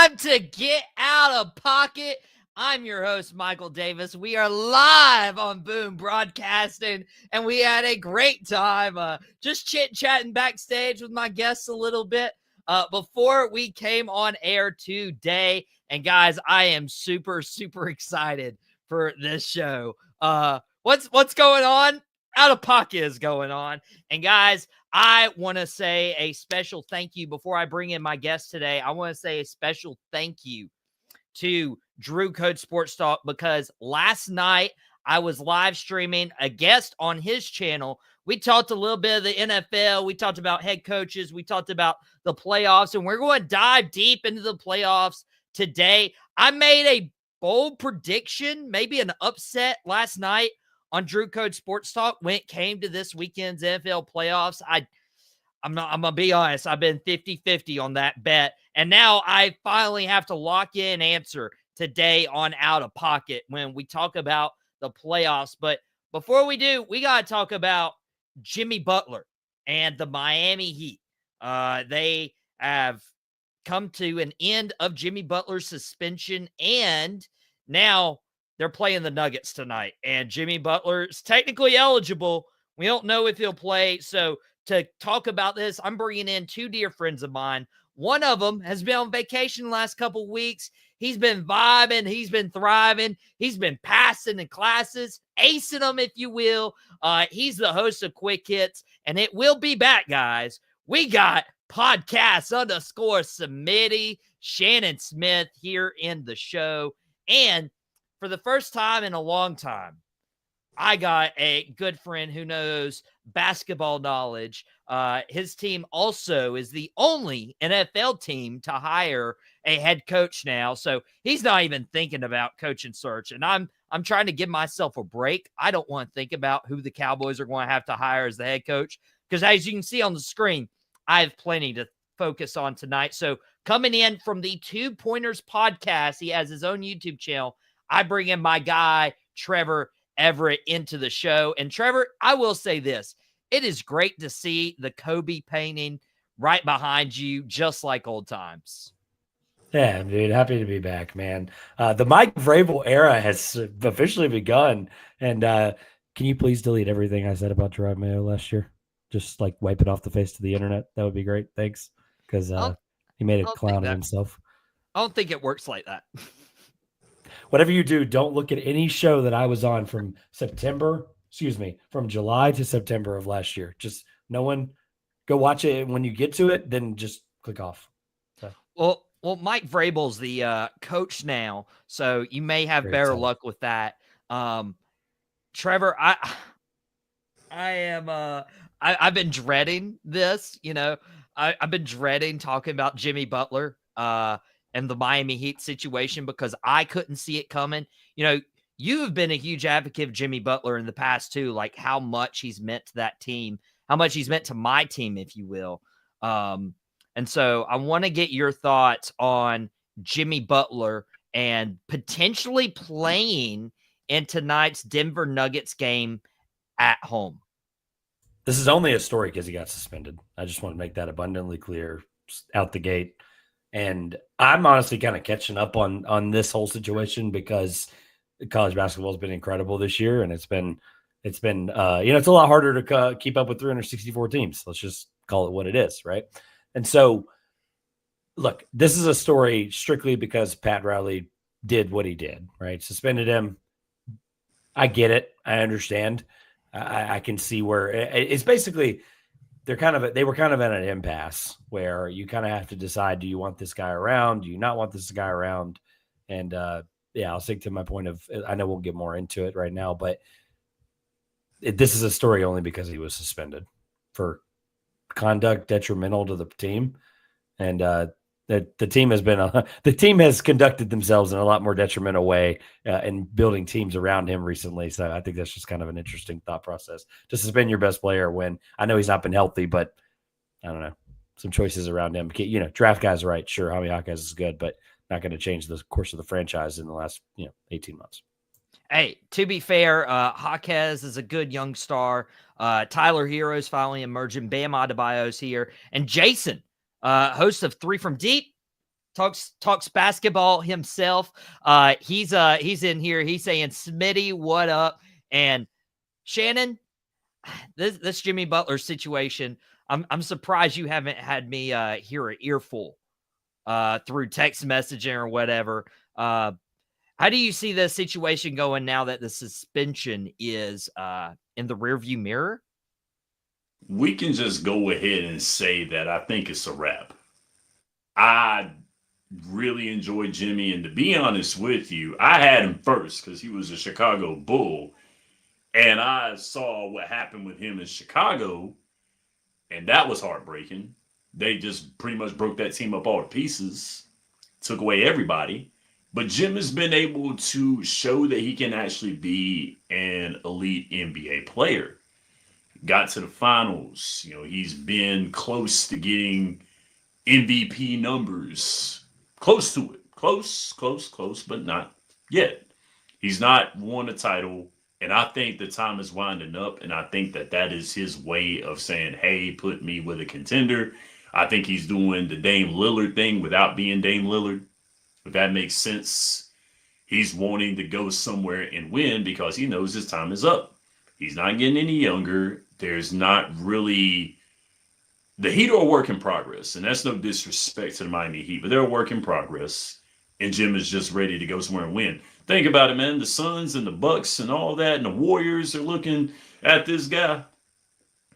time to get out of pocket. I'm your host, Michael Davis. We are live on Boom Broadcasting, and we had a great time just chit-chatting backstage with my guests a little bit before we came on air today. And guys, I am super excited for this show. What's going on? Out of Pocket is going on. And guys, I want to say a special thank you before I bring in my guest today. I want to say a special thank you to Drew Code Sports Talk, because last night I was live streaming a guest on his channel. We talked a little bit of the NFL. We talked about head coaches. We talked about the playoffs, and we're going to dive deep into the playoffs today. I made a bold prediction, maybe an upset last night on Drew Code Sports Talk when it came to this weekend's NFL playoffs. I'm going to be honest, I've been 50-50 on that bet. And now I finally have to lock in an answer today on Out of Pocket when we talk about the playoffs. But before we do, we got to talk about Jimmy Butler and the Miami Heat. They have come to an end of Jimmy Butler's suspension, and now they're playing the Nuggets tonight. And Jimmy Butler is technically eligible. We don't know if he'll play. So to talk about this, I'm bringing in two dear friends of mine. One of them has been on vacation the last couple weeks. He's been vibing. He's been thriving. He's been passing in classes, acing them, if you will. He's the host of Quick Hits, and it will be back, guys. We got podcast_Smitty, Shannon Smith here in the show. And for the first time in a long time, I got a good friend who knows basketball knowledge. His team also is the only NFL team to hire a head coach now. So he's not even thinking about coaching search. And I'm trying to give myself a break. I don't want to think about who the Cowboys are going to have to hire as the head coach, because as you can see on the screen, I have plenty to focus on tonight. So coming in from the Two Pointers podcast, he has his own YouTube channel. I bring in my guy, Trevor Everette, into the show. And Trevor, I will say this. It is great to see the Kobe painting right behind you, just like old times. Yeah, dude, happy to be back, man. The Mike Vrabel era has officially begun. And can you please delete everything I said about Gerard Mayo last year? Just like wipe it off the face of the internet. That would be great. Thanks. Because he made a clown of himself. I don't think it works like that. Whatever you do, don't look at any show that I was on from from July to September of last year. Just no one, go watch it. When you get to it, then just click off. So. Well, Mike Vrabel's the coach now, so you may have better luck with that. Trevor, I've been dreading this. You know, I've been dreading talking about Jimmy Butler and the Miami Heat situation, because I couldn't see it coming. You know, you have been a huge advocate of Jimmy Butler in the past too, like how much he's meant to that team, how much he's meant to my team, if you will. And so I want to get your thoughts on Jimmy Butler and potentially playing in tonight's Denver Nuggets game at home. This is only a story because he got suspended. I just want to make that abundantly clear out the gate. And I'm honestly kind of catching up on this whole situation, because college basketball has been incredible this year. And it's been it's a lot harder to keep up with 364 teams. Let's just call it what it is. Right. And so, look, this is a story strictly because Pat Riley did what he did, right? Suspended him. I get it. I understand. I can see where it's basically they were kind of at an impasse where you kind of have to decide, do you want this guy around? Do you not want this guy around? And I'll stick to my point of, I know we'll get more into it right now, but this is a story only because he was suspended for conduct detrimental to the team. And the team has conducted themselves in a lot more detrimental way in building teams around him recently. So I think that's just kind of an interesting thought process to suspend your best player when I know he's not been healthy, but I don't know, some choices around him. You know, draft guys, right? Sure. Jaime Jaquez is good, but not going to change the course of the franchise in the last, 18 months. Hey, to be fair, Jaquez is a good young star. Tyler Hero's finally emerging. Bam Adebayo's here. And Jason, host of Three from Deep, talks basketball himself. He's in here. He's saying, Smitty, what up? And Shannon, this Jimmy Butler situation, I'm surprised you haven't had me hear an earful through text messaging or whatever. How do you see the situation going now that the suspension is in the rearview mirror? We can just go ahead and say that I think it's a wrap. I really enjoy Jimmy, and to be honest with you, I had him first because he was a Chicago Bull, and I saw what happened with him in Chicago, and that was heartbreaking. They just pretty much broke that team up all to pieces, took away everybody. But Jim has been able to show that he can actually be an elite NBA player. Got to the finals. He's been close to getting MVP numbers. Close to it. Close, but not yet. He's not won a title. And I think the time is winding up. And I think that is his way of saying, hey, put me with a contender. I think he's doing the Dame Lillard thing without being Dame Lillard. If that makes sense. He's wanting to go somewhere and win because he knows his time is up. He's not getting any younger. There's not really... The Heat are a work in progress, and that's no disrespect to the Miami Heat, but they're a work in progress, and Jim is just ready to go somewhere and win. Think about it, man. The Suns and the Bucks and all that, and the Warriors are looking at this guy.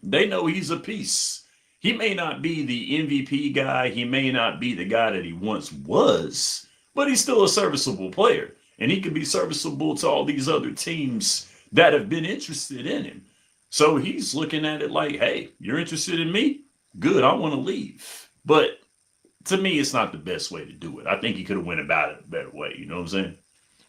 They know he's a piece. He may not be the MVP guy. He may not be the guy that he once was, but he's still a serviceable player, and he can be serviceable to all these other teams that have been interested in him. So he's looking at it like, hey, you're interested in me? Good, I want to leave. But to me, it's not the best way to do it. I think he could have went about it a better way. You know what I'm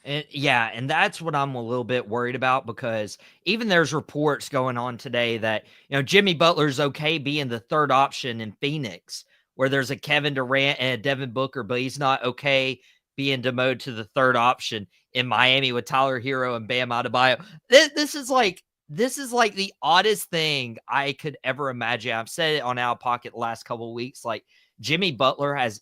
saying? And that's what I'm a little bit worried about, because even there's reports going on today that, Jimmy Butler's okay being the third option in Phoenix, where there's a Kevin Durant and a Devin Booker, but he's not okay being demoted to the third option in Miami with Tyler Hero and Bam Adebayo. This is like the oddest thing I could ever imagine. I've said it on Out Pocket the last couple of weeks. Like, Jimmy Butler has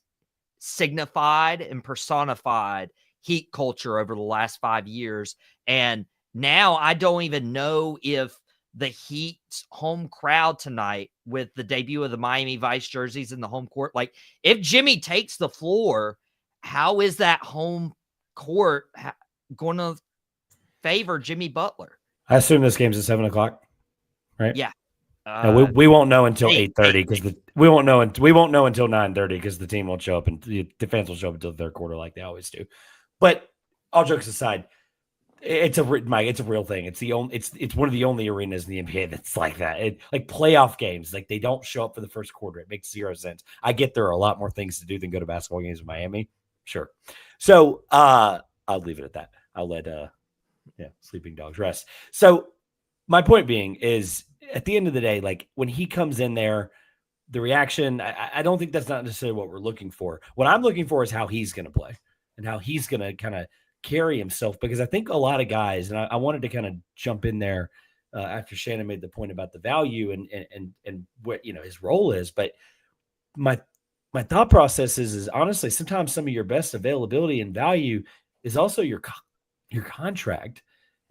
signified and personified Heat culture over the last 5 years. And now I don't even know if the Heat's home crowd tonight, with the debut of the Miami Vice jerseys in the home court, like, if Jimmy takes the floor, how is that home court going to favor Jimmy Butler? I assume this game's at 7:00, right? Yeah. No, we won't know until 8:30 because we won't know until 9:30 because the team won't show up and the fans will show up until the third quarter like they always do. But all jokes aside, it's a real thing. It's one of the only arenas in the NBA that's like that. Like playoff games, like they don't show up for the first quarter. It makes zero sense. I get there are a lot more things to do than go to basketball games in Miami. Sure. So I'll leave it at that. I'll let sleeping dogs rest. So my point being is, at the end of the day, like when he comes in there, the reaction, I don't think that's not necessarily what we're looking for. What I'm looking for is how he's going to play and how he's going to kind of carry himself, because I think a lot of guys, and I wanted to kind of jump in there after Shannon made the point about the value and what, his role is. But my thought process is honestly, sometimes some of your best availability and value is also your contract.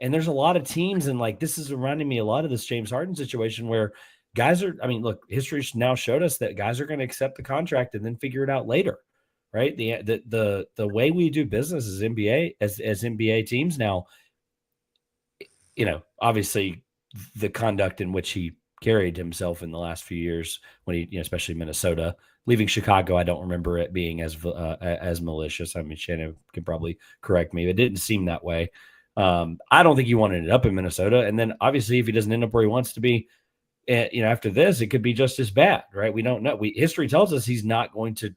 And there's a lot of teams, and like this is reminding me a lot of this James Harden situation where guys are, look, history now showed us that guys are going to accept the contract and then figure it out later, right? The way we do business as NBA, as NBA teams now, obviously the conduct in which he carried himself in the last few years when he, especially Minnesota, leaving Chicago, I don't remember it being as malicious. Shannon can probably correct me. It didn't seem that way. I don't think he wanted it up in Minnesota. And then obviously if he doesn't end up where he wants to be, after this, it could be just as bad, right? We don't know. History tells us he's not going to,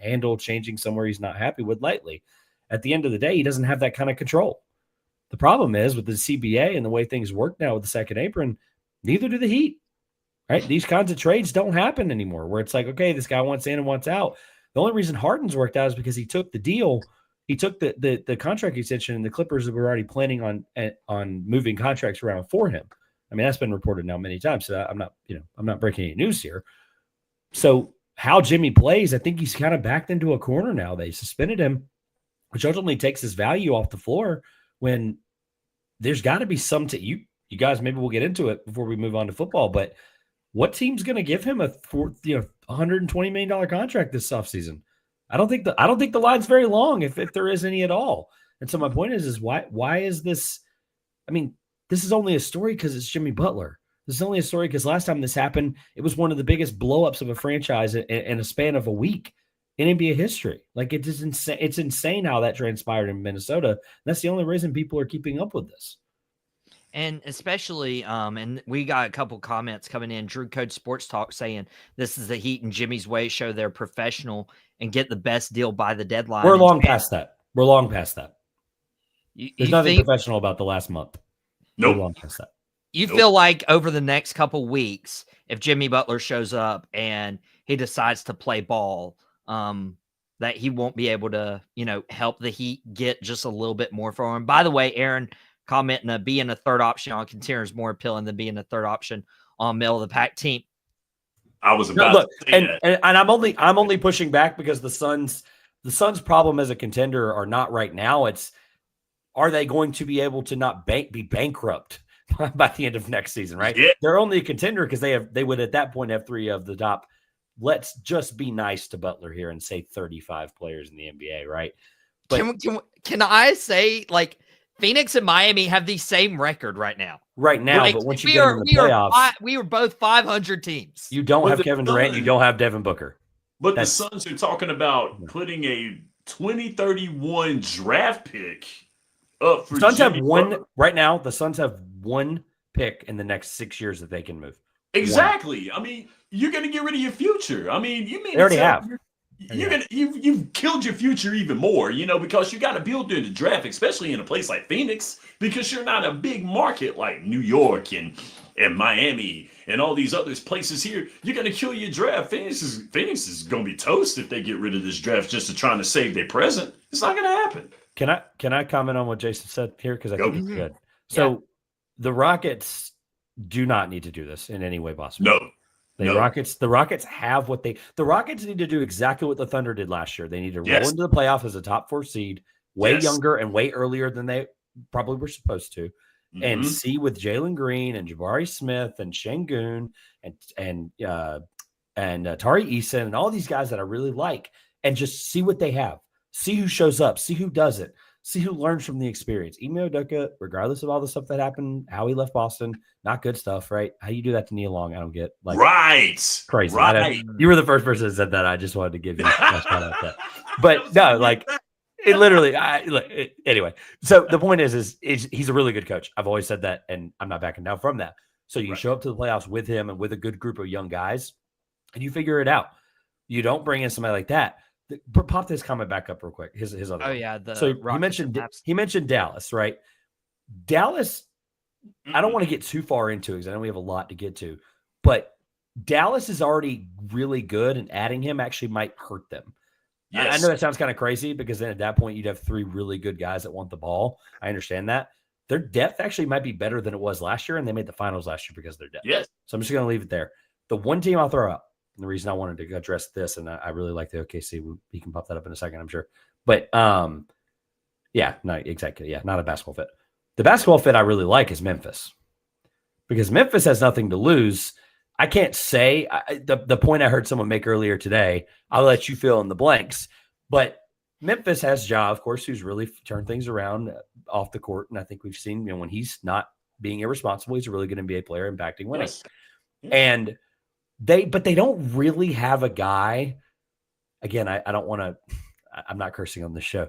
handle changing somewhere he's not happy with lightly. At the end of the day, he doesn't have that kind of control. The problem is with the CBA and the way things work now with the second apron, neither do the Heat, right? These kinds of trades don't happen anymore where it's like, okay, this guy wants in and wants out. The only reason Harden's worked out is because he took the deal. He took the contract extension, and the Clippers were already planning on moving contracts around for him. That's been reported now many times. So I'm not breaking any news here. So how Jimmy plays, I think he's kind of backed into a corner now. They suspended him, which ultimately takes his value off the floor when there's got to be some you guys, maybe we'll get into it before we move on to football, but what team's going to give him a $120 million contract this offseason? I don't think the line's very long if there is any at all. And so my point is why is this? I mean, this is only a story because it's Jimmy Butler. This is only a story because last time this happened, it was one of the biggest blowups of a franchise in a span of a week in NBA history. Like, it is insane. It's insane how that transpired in Minnesota. That's the only reason people are keeping up with this. And especially, and we got a couple comments coming in. Drew Code Sports Talk saying this is the Heat and Jimmy's way, show they're professional and get the best deal by the deadline. We're long past that. There's nothing think, professional about the last month. Nope. We're long past that. You feel like over the next couple weeks, if Jimmy Butler shows up and he decides to play ball, that he won't be able to, help the Heat get just a little bit more for him. By the way, Aaron commenting being a third option on contender is more appealing than being a third option on middle of the pack team. I was about to say that. And I'm only pushing back because the Suns' problem as a contender are not right now. It's, are they going to be able to not be bankrupt by the end of next season, right? Yeah. They're only a contender because they would at that point have 3 of the top. Let's just be nice to Butler here and say 35 players in the NBA, right? But can I say, like, Phoenix and Miami have the same record right now. Right now, like, but once you get in the playoffs, we were both 500 teams. You don't have Kevin Durant, you don't have Devin Booker. But the Suns are talking about putting a 2031 draft pick up for Suns Jimmy have one Butler. right now. The Suns have one pick in the next 6 years that they can move. Exactly. One. I mean, you're going to get rid of your future. I mean, you mean they already have. You've killed your future even more, because you got to build in the draft, especially in a place like Phoenix, because you're not a big market like New York and Miami and all these other places here. You're going to kill your draft. Phoenix is going to be toast if they get rid of this draft just to trying to save their present. It's not going to happen. Can I comment on what Jason said here, because I think it's good. So the Rockets do not need to do this in any way possible. No. The Rockets have the Rockets need to do exactly what the Thunder did last year. They need to roll into the playoffs as a top 4 seed, way younger and way earlier than they probably were supposed to, and see with Jalen Green and Jabari Smith and Şengün and Tari Eason and all these guys that I really like, and just see what they have. See who shows up. See who does it. See who learns from the experience. Ime Udoka, regardless of all the stuff that happened, how he left Boston, not good stuff, right? How you do that to Nia Long, I don't get. Like, right. Crazy. Right. You were the first person that said that. I just wanted to give you a shout out that. But no, like, it literally, anyway. So the point is he's a really good coach. I've always said that, and I'm not backing down from that. So you show up to the playoffs with him and with a good group of young guys, and you figure it out. You don't bring in somebody like that. Pop this comment back up real quick. His other. Oh yeah. So he mentioned Dallas, right? Dallas. I don't want to get too far into it because I know we have a lot to get to, but Dallas is already really good, and adding him actually might hurt them. Yes. I know that sounds kind of crazy because then at that point you'd have 3 really good guys that want the ball. I understand that. Their depth actually might be better than it was last year, and they made the finals last year because of their depth. Yes. So I'm just going to leave it there. The one team I'll throw out. And the reason I wanted to address this, and I really like the OKC. We can pop that up in a second, I'm sure. But yeah, no, exactly. Yeah, not a basketball fit. The basketball fit I really like is Memphis, because Memphis has nothing to lose. I can't say the point I heard someone make earlier today. I'll let you fill in the blanks, but Memphis has Ja, of course, who's really turned things around off the court, and I think we've seen when he's not being irresponsible, he's a really good NBA player, impacting winning, and. But they don't really have a guy. Again, I don't want to. I'm not cursing on the show.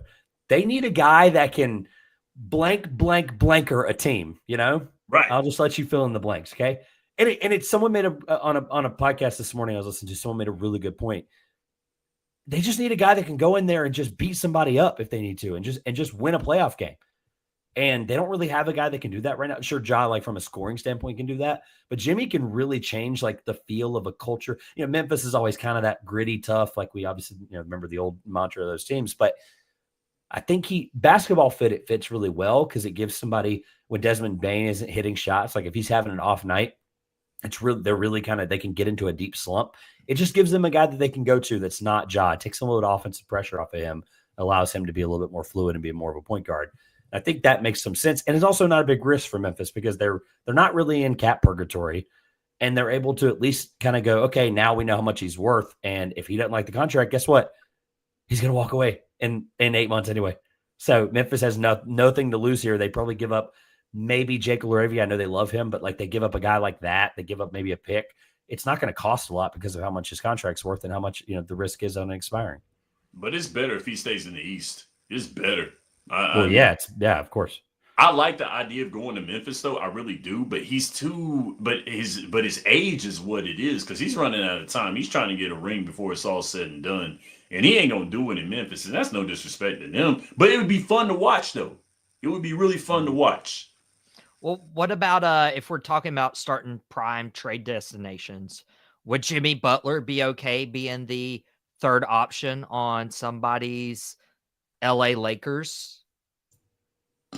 They need a guy that can blanker a team. Right. I'll just let you fill in the blanks, okay? And it's someone made on a podcast this morning. I was listening to someone made a really good point. They just need a guy that can go in there and just beat somebody up if they need to, and just win a playoff game. And they don't really have a guy that can do that right now. Sure, Ja, like from a scoring standpoint, can do that. But Jimmy can really change like the feel of a culture. Memphis is always kind of that gritty, tough. Like we obviously remember the old mantra of those teams. But I think basketball it fits really well because it gives somebody when Desmond Bane isn't hitting shots. Like if he's having an off night, they're really kind of, they can get into a deep slump. It just gives them a guy that they can go to that's not Ja. It takes some of the offensive pressure off of him, allows him to be a little bit more fluid and be more of a point guard. I think that makes some sense. And it's also not a big risk for Memphis because they're not really in cap purgatory, and they're able to at least kind of go, okay, now we know how much he's worth. And if he doesn't like the contract, guess what? He's going to walk away in 8 months anyway. So Memphis has nothing to lose here. They probably give up maybe Jake LaRavia. I know they love him, but like they give up a guy like that. They give up maybe a pick. It's not going to cost a lot because of how much his contract's worth and how much, the risk is on expiring. But it's better if he stays in the East. It's better. Of course. I like the idea of going to Memphis, though. I really do. But his age is what it is because he's running out of time. He's trying to get a ring before it's all said and done, and he ain't gonna do it in Memphis. And that's no disrespect to them, but it would be fun to watch, though. It would be really fun to watch. Well, what about if we're talking about starting prime trade destinations? Would Jimmy Butler be okay being the third option on somebody's LA Lakers?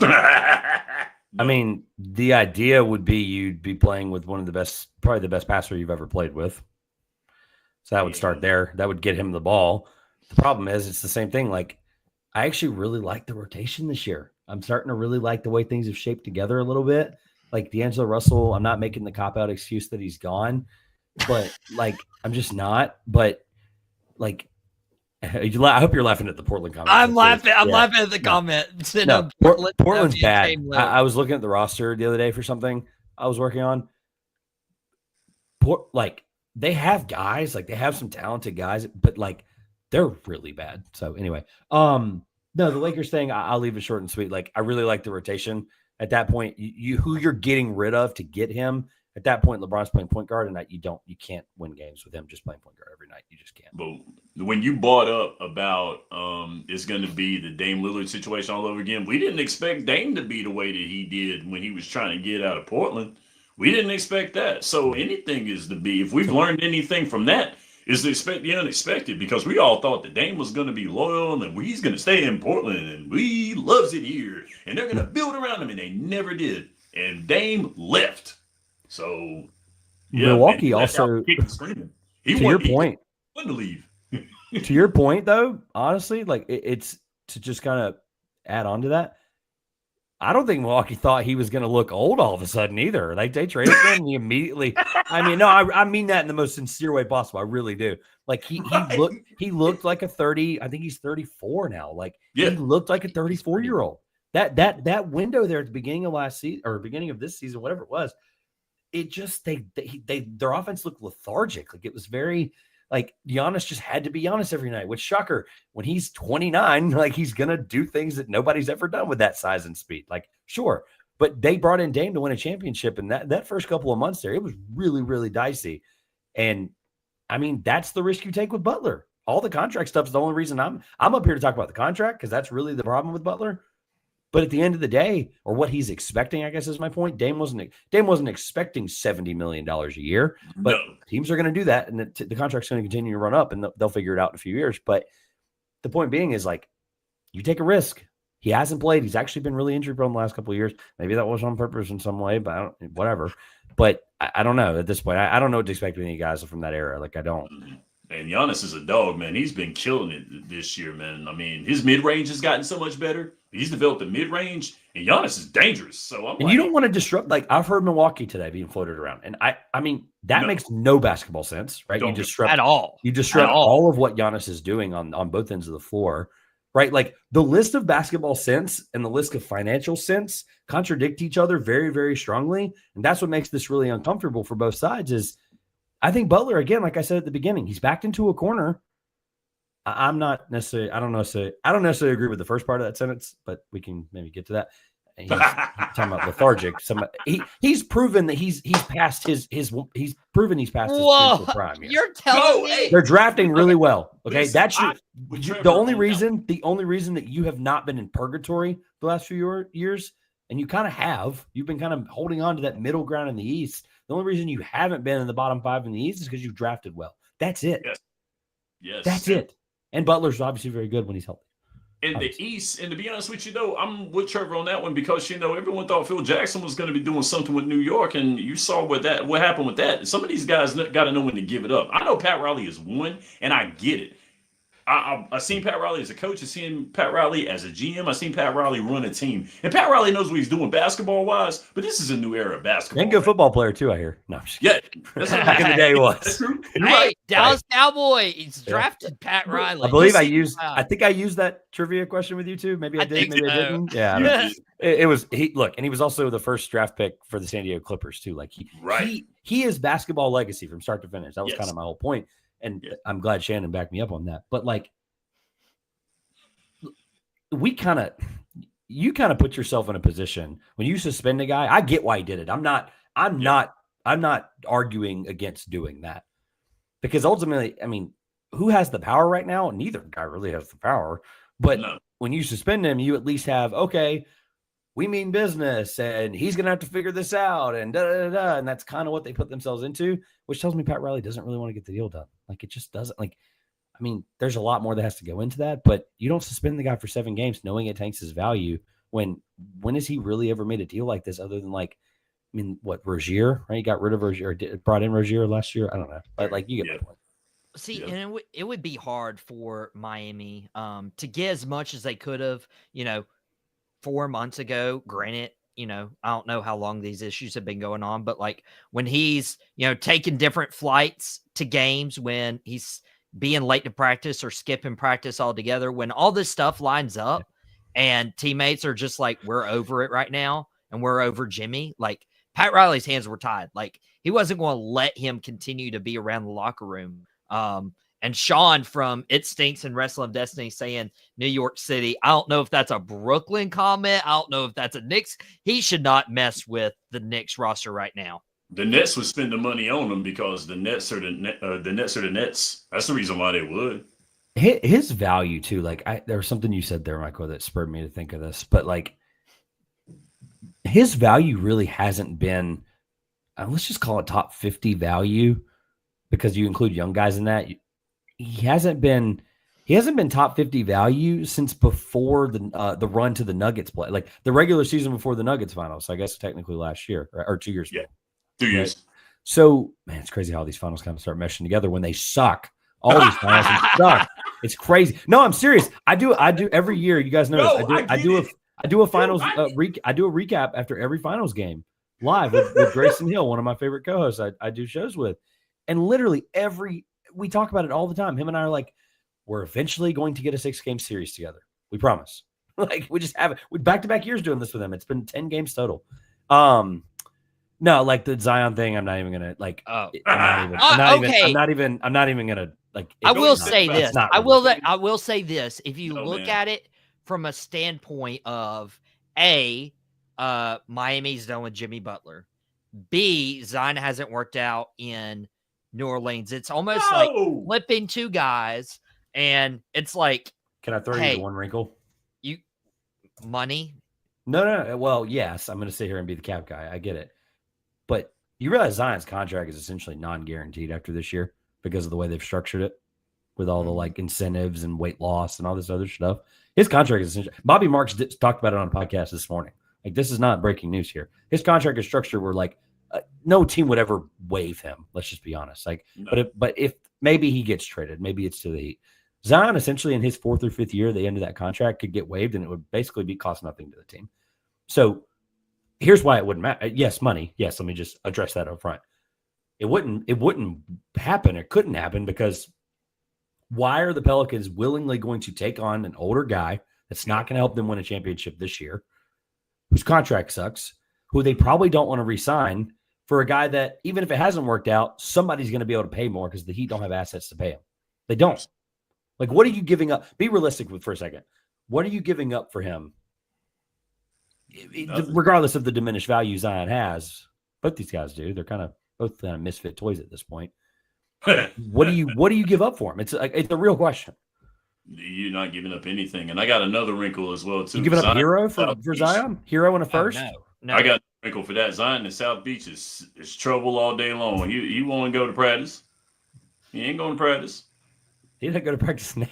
I mean, the idea would be you'd be playing with one of the best, probably the best passer you've ever played with. So that would start there. That would get him the ball. The problem is it's the same thing. Like, I actually really like the rotation this year. I'm starting to really like the way things have shaped together a little bit. Like D'Angelo Russell, I'm not making the cop-out excuse that he's gone, but like, I'm just not. But like, I hope you're laughing at the Portland comment. I'm laughing at the comment. No, Portland's bad. I was looking at the roster the other day for something I was working on. They have guys, like they have some talented guys, but like they're really bad. So anyway, no, the Lakers thing, I'll leave it short and sweet. Like I really like the rotation. At that point, who you're getting rid of to get him. At that point, LeBron's playing point guard, and you can't win games with him just playing point guard every night. You just can't. But when you brought up about it's going to be the Dame Lillard situation all over again, we didn't expect Dame to be the way that he did when he was trying to get out of Portland. We didn't expect that. So anything is to be. If we've learned anything from that, is to expect the unexpected, because we all thought that Dame was going to be loyal and he's going to stay in Portland and he loves it here and they're going to build around him, and they never did. And Dame left. So Milwaukee also, to your point, wanted to leave. To your point, though, honestly, like it's to just kind of add on to that. I don't think Milwaukee thought he was going to look old all of a sudden either. Like they traded him and he immediately. I mean, no, I mean that in the most sincere way possible. I really do. Like he looked like a 30. I think he's 34 now. Like he looked like a 34-year-old. That window there at the beginning of last season or beginning of this season, whatever it was, it just their offense looked lethargic. Like it was very. Like Giannis just had to be Giannis every night, which shocker, when he's 29, like he's going to do things that nobody's ever done with that size and speed. Like, sure. But they brought in Dame to win a championship. And that first couple of months there, it was really, really dicey. And I mean, that's the risk you take with Butler. All the contract stuff is the only reason I'm up here to talk about the contract, because that's really the problem with Butler. But at the end of the day, or what he's expecting, I guess is my point. Dame wasn't expecting $70 million a year, but teams are going to do that, and the contract's going to continue to run up, and they'll figure it out in a few years. But the point being is, like, you take a risk. He hasn't played. He's actually been really injury prone the last couple of years. Maybe that was on purpose in some way, but whatever. But I don't know at this point. I don't know what to expect with any guys from that era. Like, I don't. And Giannis is a dog, man. He's been killing it this year, man. I mean, his mid-range has gotten so much better. He's developed a mid-range, and Giannis is dangerous. So you don't want to disrupt. Like, I've heard Milwaukee today being floated around, and I mean that makes no basketball sense, right? You disrupt at all. You disrupt all of what Giannis is doing on both ends of the floor, right? Like the list of basketball sense and the list of financial sense contradict each other very, very strongly, and that's what makes this really uncomfortable for both sides. Is I think Butler, again, like I said at the beginning, he's backed into a corner. I don't necessarily agree with the first part of that sentence, but we can maybe get to that. He's talking about lethargic. He's proven that he's past his prime. Here. You're telling me they're drafting really well. Okay, that's the only reason that you have not been in purgatory the last few years, and you've been kind of holding on to that middle ground in the East. The only reason you haven't been in the bottom 5 in the East is because you've drafted well. That's it. Yes. That's it. And Butler's obviously very good when he's healthy. in the East, and to be honest with you, though, I'm with Trevor on that one because everyone thought Phil Jackson was going to be doing something with New York, and you saw what happened with that. Some of these guys got to know when to give it up. I know Pat Riley is one, and I get it. I've seen Pat Riley as a coach. I've seen Pat Riley as a GM. I've seen Pat Riley run a team. And Pat Riley knows what he's doing basketball-wise, but this is a new era of basketball. And good football player, too, I hear. No, I'm just kidding. That's back in the day he was. That's true. Hey, Right. Dallas Cowboys drafted Pat Riley. I believe I think I used that trivia question with you, too. Maybe I did, maybe I didn't. Yeah, I don't know. It was and he was also the first draft pick for the San Diego Clippers, too. Like he is basketball legacy from start to finish. That was kind of my whole point. And I'm glad Shannon backed me up on that. But like, you kind of put yourself in a position when you suspend a guy. I get why he did it. I'm not arguing against doing that because ultimately, I mean, who has the power right now? Neither guy really has the power. But when you suspend him, you at least have, okay, we mean business and he's going to have to figure this out and da-da-da-da. And that's kind of what they put themselves into, which tells me Pat Riley doesn't really want to get the deal done. Like it just doesn't I mean, there's a lot more that has to go into that, but you don't suspend the guy for 7 games knowing it tanks his value. When has he really ever made a deal like this other than Rozier, right? He got rid of Rozier, or brought in Rozier last year. I don't know, but you get the point. See, and it would be hard for Miami to get as much as they could have, 4 months ago. Granted, I don't know how long these issues have been going on, but when he's, taking different flights to games, when he's being late to practice or skipping practice altogether, when all this stuff lines up and teammates are just like, we're over it right now and we're over Jimmy, Pat Riley's hands were tied. He wasn't going to let him continue to be around the locker room. And Sean from It Stinks and Wrestling of Destiny saying New York City. I don't know if that's a Brooklyn comment. I don't know if that's a Knicks. He should not mess with the Knicks roster right now. The Nets would spend the money on them because the Nets are the Nets. That's the reason why they would. His value too. There was something you said there, Michael, that spurred me to think of this. But his value really hasn't been. Let's just call it top 50 value, because you include young guys in that. He hasn't been top 50 value since before the run to the Nuggets play, the regular season before the Nuggets finals. So I guess technically last year or 2 years ago. 2 years. Right? So, man, it's crazy how these finals kind of start meshing together when they suck. All these finals suck. It's crazy. No, I'm serious. I do every year. You guys know this. I do a finals. I do a recap after every finals game live with Grayson Hill, one of my favorite co-hosts. I do shows with, and literally we talk about it all the time. Him and I are we're eventually going to get a 6-game series together. We promise. We just have it. We back-to-back years doing this with them. It's been 10 games total. No, the Zion thing, I'm not even gonna I'm not even gonna I will say this. I will say this. If you look at it from a standpoint of Miami's done with Jimmy Butler. B, Zion hasn't worked out in New Orleans. It's almost like flipping 2 guys, and it's like, can I throw you the one wrinkle? Money? No. Well, yes, I'm going to sit here and be the cap guy. I get it. But you realize Zion's contract is essentially non-guaranteed after this year because of the way they've structured it with all the incentives and weight loss and all this other stuff. His contract is essentially, Bobby Marks talked about it on a podcast this morning. This is not breaking news here. His contract is structured where no team would ever waive him. Let's just be honest. No. But if maybe he gets traded, maybe it's to the Heat. Zion essentially in his 4th or 5th year, the end of that contract could get waived, and it would basically be cost nothing to the team. So here's why it wouldn't matter. Yes, money. Yes, let me just address that up front. It wouldn't happen. It couldn't happen because why are the Pelicans willingly going to take on an older guy that's not going to help them win a championship this year, whose contract sucks, who they probably don't want to re-sign, for a guy that, even if it hasn't worked out, somebody's going to be able to pay more because the Heat don't have assets to pay him. They don't. What are you giving up? Be realistic for a second. What are you giving up for him? Regardless of the diminished value Zion has, both these guys do. They're both kind of misfit toys at this point. What do you give up for him? It's a real question. You're not giving up anything. And I got another wrinkle as well, too. You giving up Hero for Zion? Hero in a first? No. I got a wrinkle for that. Zion in South Beach is trouble all day long. You won't go to practice. He ain't going to practice. He doesn't go to practice now.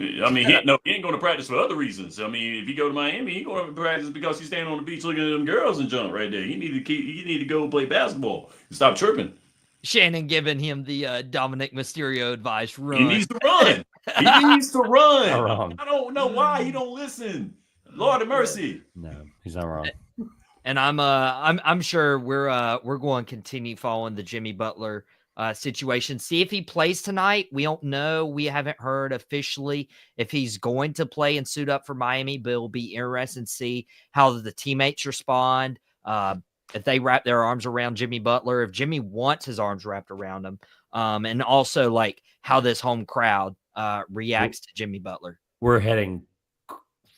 I mean, he ain't going to practice for other reasons. I mean, if he go to Miami, he going to practice because he's standing on the beach looking at them girls and junk right there. He need to go play basketball and stop chirping. Shannon giving him the Dominic Mysterio advice. Run. He needs to run. He needs to run. Wrong. I don't know why he don't listen. Lord of mercy. No, he's not wrong. And I'm sure we're going to continue following the Jimmy Butler situation. See if he plays tonight. We don't know. We haven't heard officially if he's going to play and suit up for Miami, but it'll be interesting to see how the teammates respond. If they wrap their arms around Jimmy Butler, if Jimmy wants his arms wrapped around him, and also like how this home crowd reacts to Jimmy Butler. We're heading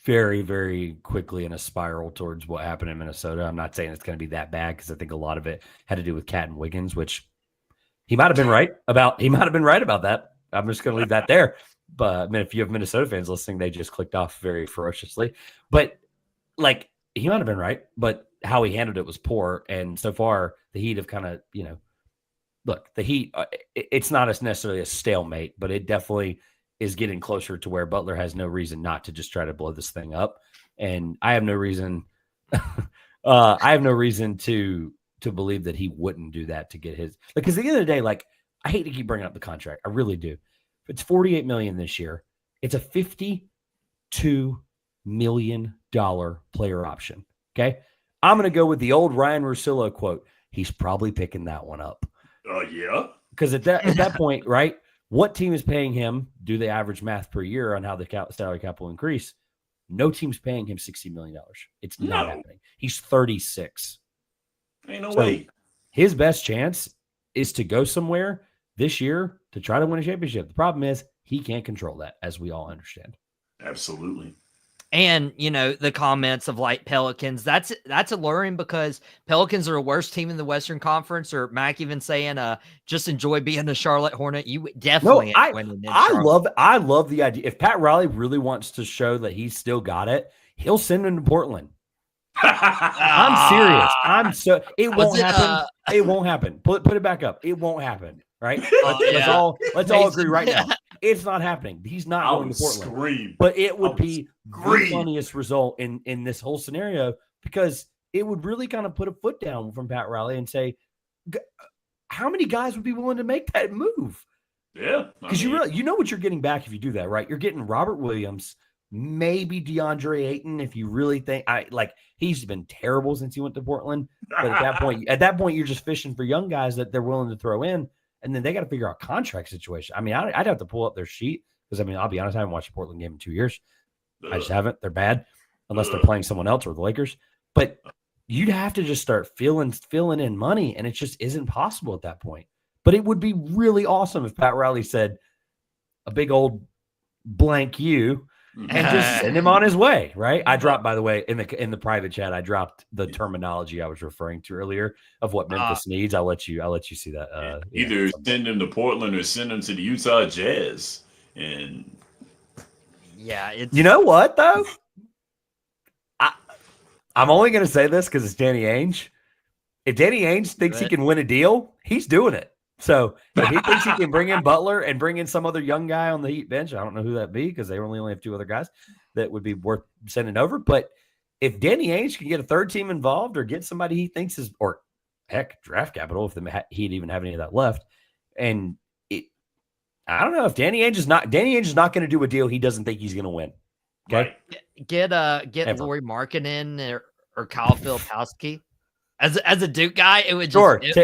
very, very quickly in a spiral towards what happened in Minnesota. I'm not saying it's going to be that bad because I think a lot of it had to do with Cat and Wiggins, which he might have been right about. He might have been right about that. I'm just going to leave that there. But I mean, if you have Minnesota fans listening, they just clicked off very ferociously. But like, he might have been right, but how he handled it was poor. And so far, the Heat have kind of, look, the Heat, it's not necessarily a stalemate, but it definitely is getting closer to where Butler has no reason not to just try to blow this thing up. And I have no reason, to believe that he wouldn't do that to get his, because at the end of the day, like, I hate to keep bringing up the contract. I really do. It's $48 million this year. It's a $52 million player option. Okay. I'm going to go with the old Ryan Russillo quote. He's probably picking that one up. Yeah. Because at that point, right, what team is paying him? Do the average math per year on how the salary cap will increase? No team's paying him $60 million. It's not happening. He's 36. Ain't no way. His best chance is to go somewhere this year to try to win a championship. The problem is he can't control that, as we all understand. Absolutely. And, the comments of like Pelicans, that's alluring because Pelicans are the worst team in the Western Conference, or Mac even saying, just enjoy being a Charlotte Hornet. You definitely ain't winning in Charlotte. I love the idea. If Pat Riley really wants to show that he's still got it, he'll send him to Portland. I'm serious. It won't happen. It won't happen. Put it back up. It won't happen. Right? Let's all agree right now. It's not happening. He's not going to Portland. Scream. But it would be the funniest result in this whole scenario, because it would really kind of put a foot down from Pat Riley and say, how many guys would be willing to make that move? Yeah. Because you know what you're getting back if you do that, right? You're getting Robert Williams, maybe DeAndre Ayton, if you really think he's been terrible since he went to Portland. But at that point, you're just fishing for young guys that they're willing to throw in. And then they got to figure out contract situation. I mean, I'd have to pull up their sheet because, I mean, I'll be honest, I haven't watched a Portland game in 2 years. I just haven't. They're bad unless they're playing someone else or the Lakers. But you'd have to just start filling in money, and it just isn't possible at that point. But it would be really awesome if Pat Riley said a big old blank you and just send him on his way, right? I dropped, by the way, in the private chat, I dropped the terminology I was referring to earlier of what Memphis needs. I'll let you see that. Either send him to Portland or send him to the Utah Jazz. And you know what though? I'm only going to say this because it's Danny Ainge. If Danny Ainge thinks he can win a deal, he's doing it. So if he thinks he can bring in Butler and bring in some other young guy on the Heat bench, I don't know who that'd be because they only have two other guys that would be worth sending over. But if Danny Ainge can get a third team involved or get somebody he thinks is, or heck, draft capital, if he'd even have any of that left, and I don't know if Danny Ainge is not going to do a deal he doesn't think he's going to win. Okay, right. Get Lauri Markkanen or Kyle Filipowski. As a Duke guy, it would just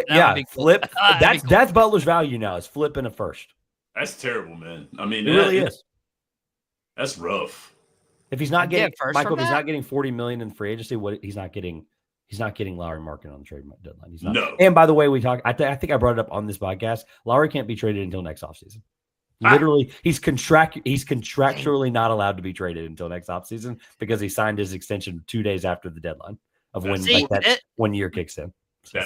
flip. That's Butler's value now is flipping a first. That's terrible, man. I mean, it really is. That's rough. If he's not getting Michael, if he's not getting $40 million in free agency, he's not getting Lauri Markkanen on the trade deadline. He's not. No. And by the way, we talked. I think I brought it up on this podcast. Lauri can't be traded until next offseason. Literally, he's contractually not allowed to be traded until next offseason because he signed his extension 2 days after the deadline of when that 1 year kicks in. So.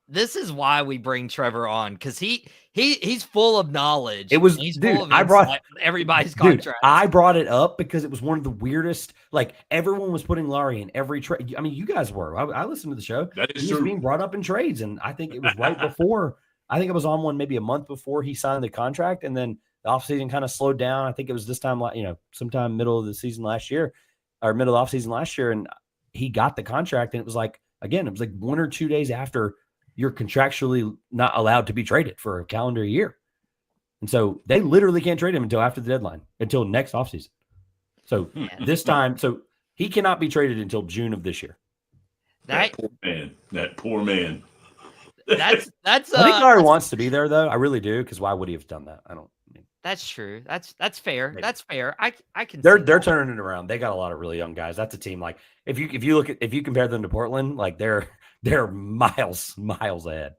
This is why we bring Trevor on, because he's full of knowledge. I brought everybody's contract. I brought it up because it was one of the weirdest. Like, everyone was putting Lauri in every trade. I mean, you guys were. I listened to the show. That is he true. was being brought up in trades, and I think it was right before. I think it was on one maybe a month before he signed the contract, and then the offseason kind of slowed down. I think it was this time, sometime middle of the season last year or middle of offseason last year. And he got the contract. And it was like 1 or 2 days after you're contractually not allowed to be traded for a calendar year. And so they literally can't trade him until after the deadline, until next offseason. So this time, he cannot be traded until June of this year. That poor man. That's. I think Larry wants to be there though. I really do, because why would he have done that? That's true. That's fair. Maybe. That's fair. I can. They're turning it around. They got a lot of really young guys. That's a team like if you compare them to Portland, like they're miles ahead.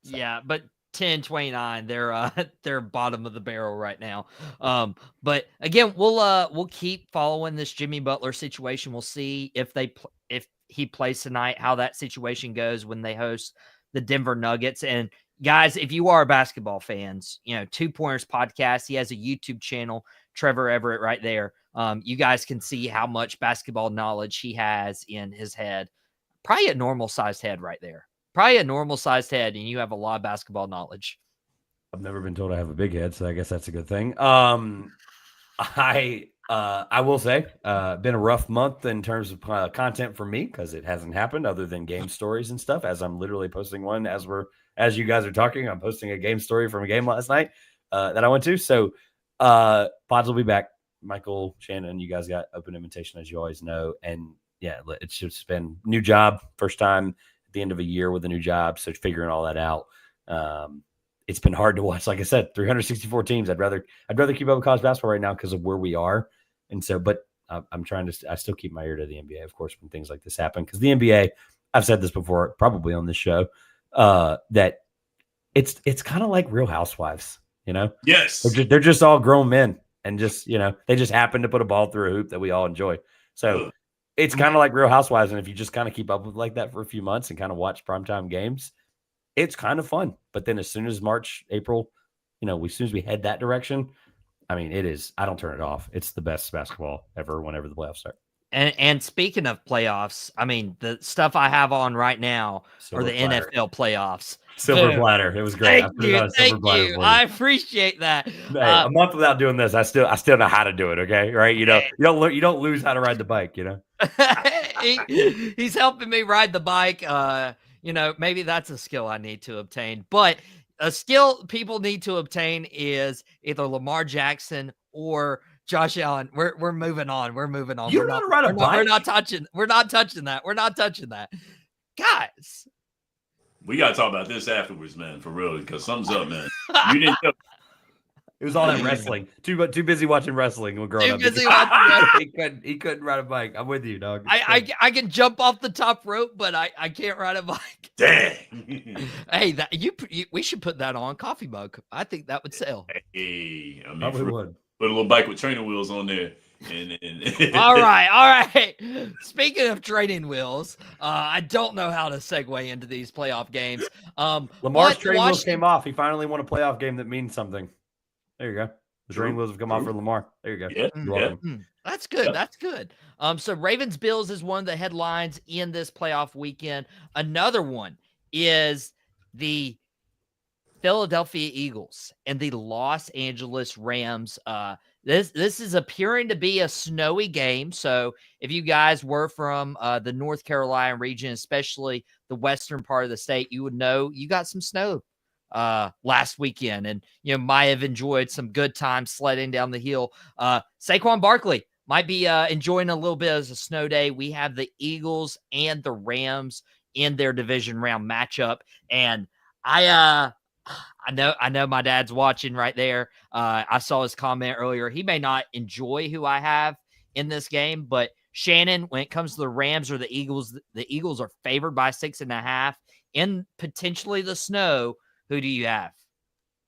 So. Yeah, but 10-29, they're bottom of the barrel right now. But again, we'll keep following this Jimmy Butler situation. We'll see if he plays tonight, how that situation goes when they host the Denver Nuggets. And guys, if you are basketball fans, 2 Pointers Podcast, he has a YouTube channel, Trevor Everette right there. You guys can see how much basketball knowledge he has in his head. Probably a normal sized head right there. Probably a normal sized head, and you have a lot of basketball knowledge. I've never been told I have a big head, so I guess that's a good thing. I will say, been a rough month in terms of content for me, because it hasn't happened other than game stories and stuff. As I'm literally posting one as you guys are talking, I'm posting a game story from a game last night that I went to. So pods will be back. Michael, Shannon, you guys got open invitation, as you always know. And yeah, it's just been new job, first time at the end of a year with a new job. So figuring all that out. It's been hard to watch. Like I said, 364 teams. I'd rather keep up with college basketball right now because of where we are. And so, but I still keep my ear to the NBA, of course, when things like this happen. Because the NBA, I've said this before, probably on this show, that it's kind of like Real Housewives, Yes. They're just all grown men, and just, they just happen to put a ball through a hoop that we all enjoy. So it's kind of like Real Housewives. And if you just kind of keep up with like that for a few months and kind of watch primetime games, it's kind of fun. But then as soon as March, April, as soon as we head that direction, I mean, it is. I don't turn it off. It's the best basketball ever whenever the playoffs start. And speaking of playoffs, I mean, the stuff I have on right now are the NFL playoffs. Silver platter. It was great. Thank you. I appreciate that. Hey, a month without doing this, I still know how to do it. Okay, right? You don't lose how to ride the bike. He's helping me ride the bike. Maybe that's a skill I need to obtain. But a skill people need to obtain is either Lamar Jackson or Josh Allen. We're moving on. We're moving on. You know how to ride a bike? We're not touching that. We're not touching that. Guys. We got to talk about this afterwards, man, for real, because something's up, man. You didn't know. It was all that wrestling. Too busy watching wrestling when growing up. Busy watching he couldn't ride a bike. I'm with you, dog. I can jump off the top rope, but I can't ride a bike. Dang. Hey, we should put that on coffee mug. I think that would sell. Hey, probably would. Put a little bike with training wheels on there. All right. Speaking of training wheels, I don't know how to segue into these playoff games. Lamar's training wheels came off. He finally won a playoff game that means something. There you go. The training wheels have come off for Lamar. There you go. Yeah. You're welcome. That's good. That's good. So Ravens Bills is one of the headlines in this playoff weekend. Another one is the Philadelphia Eagles and the Los Angeles Rams. This is appearing to be a snowy game. So if you guys were from the North Carolina region, especially the western part of the state, you would know you got some snow last weekend, and might have enjoyed some good time sledding down the hill. Saquon Barkley might be enjoying a little bit as a snow day. We have the Eagles and the Rams in their division round matchup, and I know my dad's watching right there. I saw his comment earlier. He may not enjoy who I have in this game, but Shannon, when it comes to the Rams or the Eagles are favored by 6.5 in potentially the snow. Who do you have?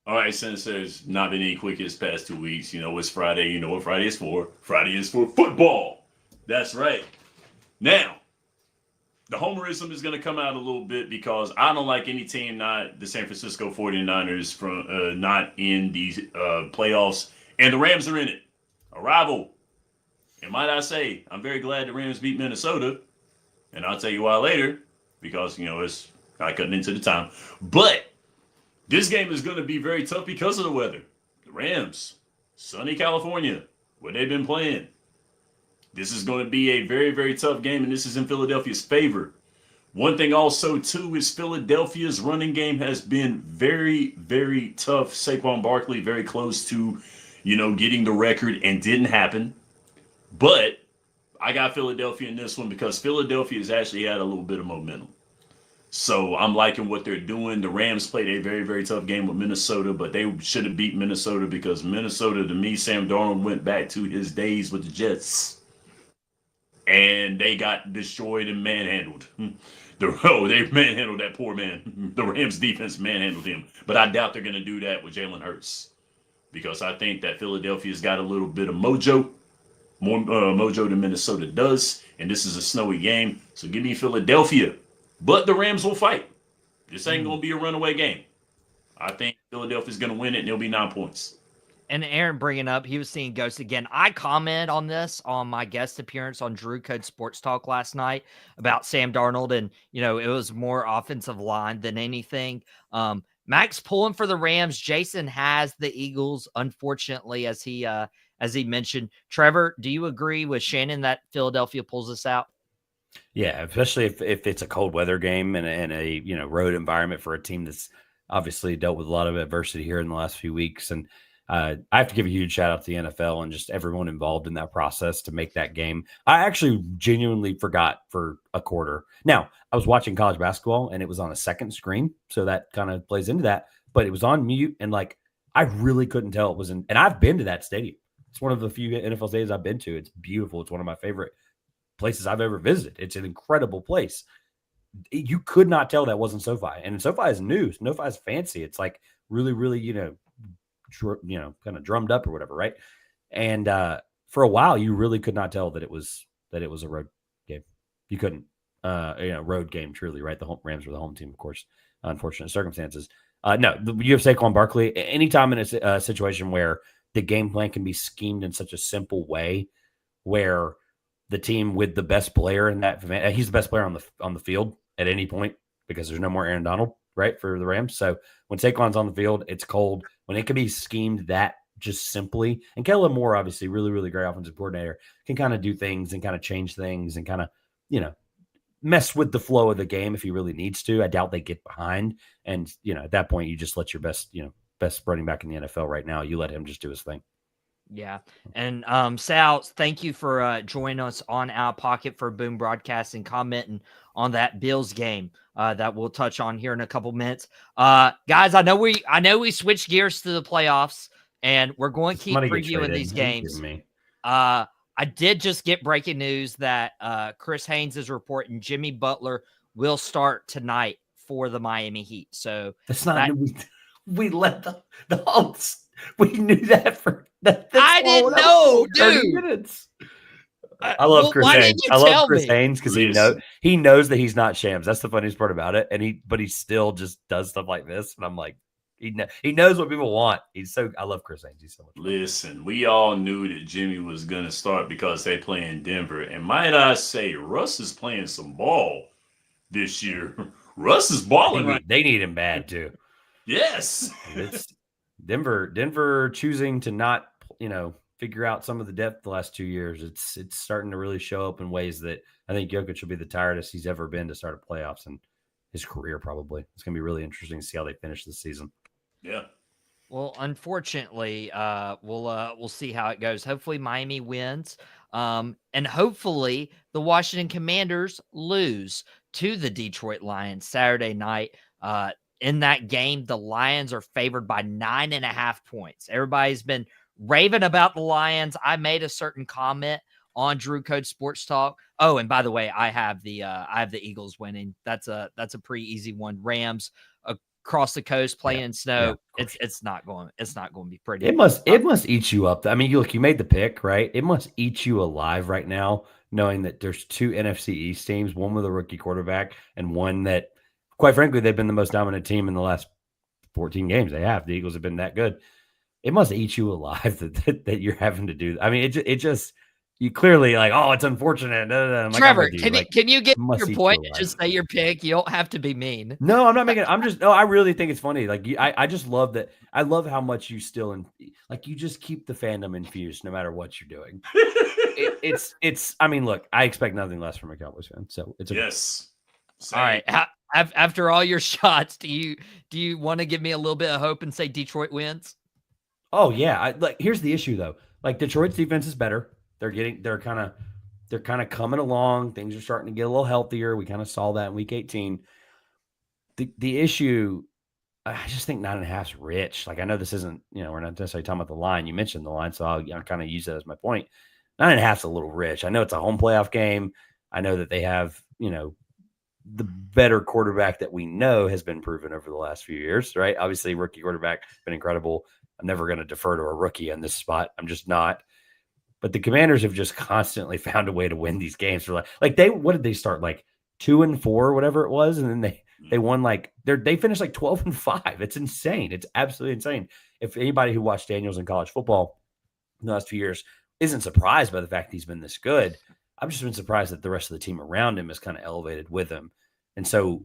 All right, since there's not been any QuickHits past 2 weeks, it's Friday. You know what Friday is for. Friday is for football. That's right. Now, the homerism is going to come out a little bit because I don't like any team, not the San Francisco 49ers, from not in these playoffs. And the Rams are in it. A rival. And might I say, I'm very glad the Rams beat Minnesota. And I'll tell you why later, because, it's not cutting into the time. But this game is going to be very tough because of the weather. The Rams, sunny California, where they've been playing. This is going to be a very, very tough game, and this is in Philadelphia's favor. One thing also, too, is Philadelphia's running game has been very, very tough. Saquon Barkley very close to, getting the record and didn't happen. But I got Philadelphia in this one because Philadelphia has actually had a little bit of momentum. So I'm liking what they're doing. The Rams played a very, very tough game with Minnesota, but they should have beat Minnesota because Minnesota, to me, Sam Darnold went back to his days with the Jets. And they got destroyed and manhandled. They manhandled that poor man. The Rams defense manhandled him. But I doubt they're going to do that with Jalen Hurts. Because I think that Philadelphia's got a little bit of mojo. More mojo than Minnesota does. And this is a snowy game. So give me Philadelphia. But the Rams will fight. This ain't going to be a runaway game. I think Philadelphia's going to win it, and it'll be 9 points. And Aaron bringing up, he was seeing ghosts again. I commented on this on my guest appearance on Drew Code Sports Talk last night about Sam Darnold, and it was more offensive line than anything. Max pulling for the Rams. Jason has the Eagles, unfortunately, as he mentioned. Trevor, do you agree with Shannon that Philadelphia pulls this out? Yeah, especially if it's a cold weather game and a road environment for a team that's obviously dealt with a lot of adversity here in the last few weeks. And I have to give a huge shout out to the NFL and just everyone involved in that process to make that game. I actually genuinely forgot for a quarter. Now, I was watching college basketball and it was on a second screen, so that kind of plays into that. But it was on mute and I really couldn't tell it was in. And I've been to that stadium. It's one of the few NFL stadiums I've been to. It's beautiful. It's one of my favorite places I've ever visited. It's an incredible place. You could not tell that wasn't SoFi, and SoFi is new. SoFi is fancy. It's really, really, kind of drummed up or whatever, right? And for a while, you really could not tell that it was a road game. You couldn't, road game truly, right? The Rams were the home team, of course. Unfortunate circumstances. No, you have Saquon Barkley. Anytime in a situation where the game plan can be schemed in such a simple way, where the team with the best player in that, he's the best player on the field at any point because there's no more Aaron Donald, right, for the Rams. So when Saquon's on the field, it's cold. When it can be schemed that just simply, and Kellen Moore, obviously, really, really great offensive coordinator, can kind of do things and kind of change things and kind of, mess with the flow of the game if he really needs to. I doubt they get behind. And, at that point, you just let your best running back in the NFL right now, you let him just do his thing. Yeah. And Sal, thank you for joining us on Out of Pocket for Boom Broadcasting, commenting on that Bills game that we'll touch on here in a couple minutes. Guys, I know we switched gears to the playoffs, and we're going to keep previewing these games. I did just get breaking news that Chris Haynes is reporting Jimmy Butler will start tonight for the Miami Heat. So that's not we let the Hawks. We knew that for that. I didn't know, dude. Minutes. I love Chris Haynes. I love Chris Haynes because he knows that he's not Shams. That's the funniest part about it. But he still just does stuff like this. And I'm like, he knows what people want. I love Chris Haynes. He's so much fun. Listen, we all knew that Jimmy was gonna start because they play in Denver. And might I say, Russ is playing some ball this year. Russ is balling. They need him bad too. Yes. It's Denver choosing to not, figure out some of the depth the last 2 years. It's starting to really show up in ways that I think Jokic will be the tiredest he's ever been to start a playoffs in his career. Probably it's going to be really interesting to see how they finish this season. Yeah. Well, unfortunately, we'll see how it goes. Hopefully, Miami wins, and hopefully the Washington Commanders lose to the Detroit Lions Saturday night. In that game, the Lions are favored by 9.5 points. Everybody's been raving about the Lions. I made a certain comment on Drew Code Sports Talk. Oh, and by the way, I have the Eagles winning. That's a pretty easy one. Rams across the coast playing in snow. Yeah, it's not going to be pretty. It must eat you up. I mean, you made the pick, right? It must eat you alive right now, knowing that there's two NFC East teams, one with a rookie quarterback and one that, quite frankly, they've been the most dominant team in the last 14 games. They have. The Eagles have been that good. It must eat you alive that you're having to do. I mean, it just you clearly like, oh, it's unfortunate. I'm like, I'm Trevor, with you. Like, can you get must your see point two and alive. just say your pick? You don't have to be mean. No, I'm not making it. No, I really think it's funny. Like, I just love that. I love how much you still, like, you just keep the fandom infused no matter what you're doing. I mean, look, I expect nothing less from a Cowboys fan. So it's okay. Yes. All right. After all your shots, do you want to give me a little bit of hope and say Detroit wins? Oh yeah. Here's the issue though. Like, Detroit's defense is better. They're kind of coming along. Things are starting to get a little healthier. We kind of saw that in week 18. The issue, I just think 9.5 is rich. Like, I know this isn't, we're not necessarily talking about the line. You mentioned the line, so I'll kind of use that as my point. 9.5 is a little rich. I know it's a home playoff game. I know that they have, the better quarterback that we know has been proven over the last few years, right? Obviously, rookie quarterback been incredible. I'm never going to defer to a rookie on this spot. I'm just not. But the Commanders have just constantly found a way to win these games. For what did they start, like 2-4, whatever it was, and then they won, like, they finished like 12-5. It's insane. It's absolutely insane. If anybody who watched Daniels in college football in the last few years isn't surprised by the fact he's been this good, I've just been surprised that the rest of the team around him is kind of elevated with him. And so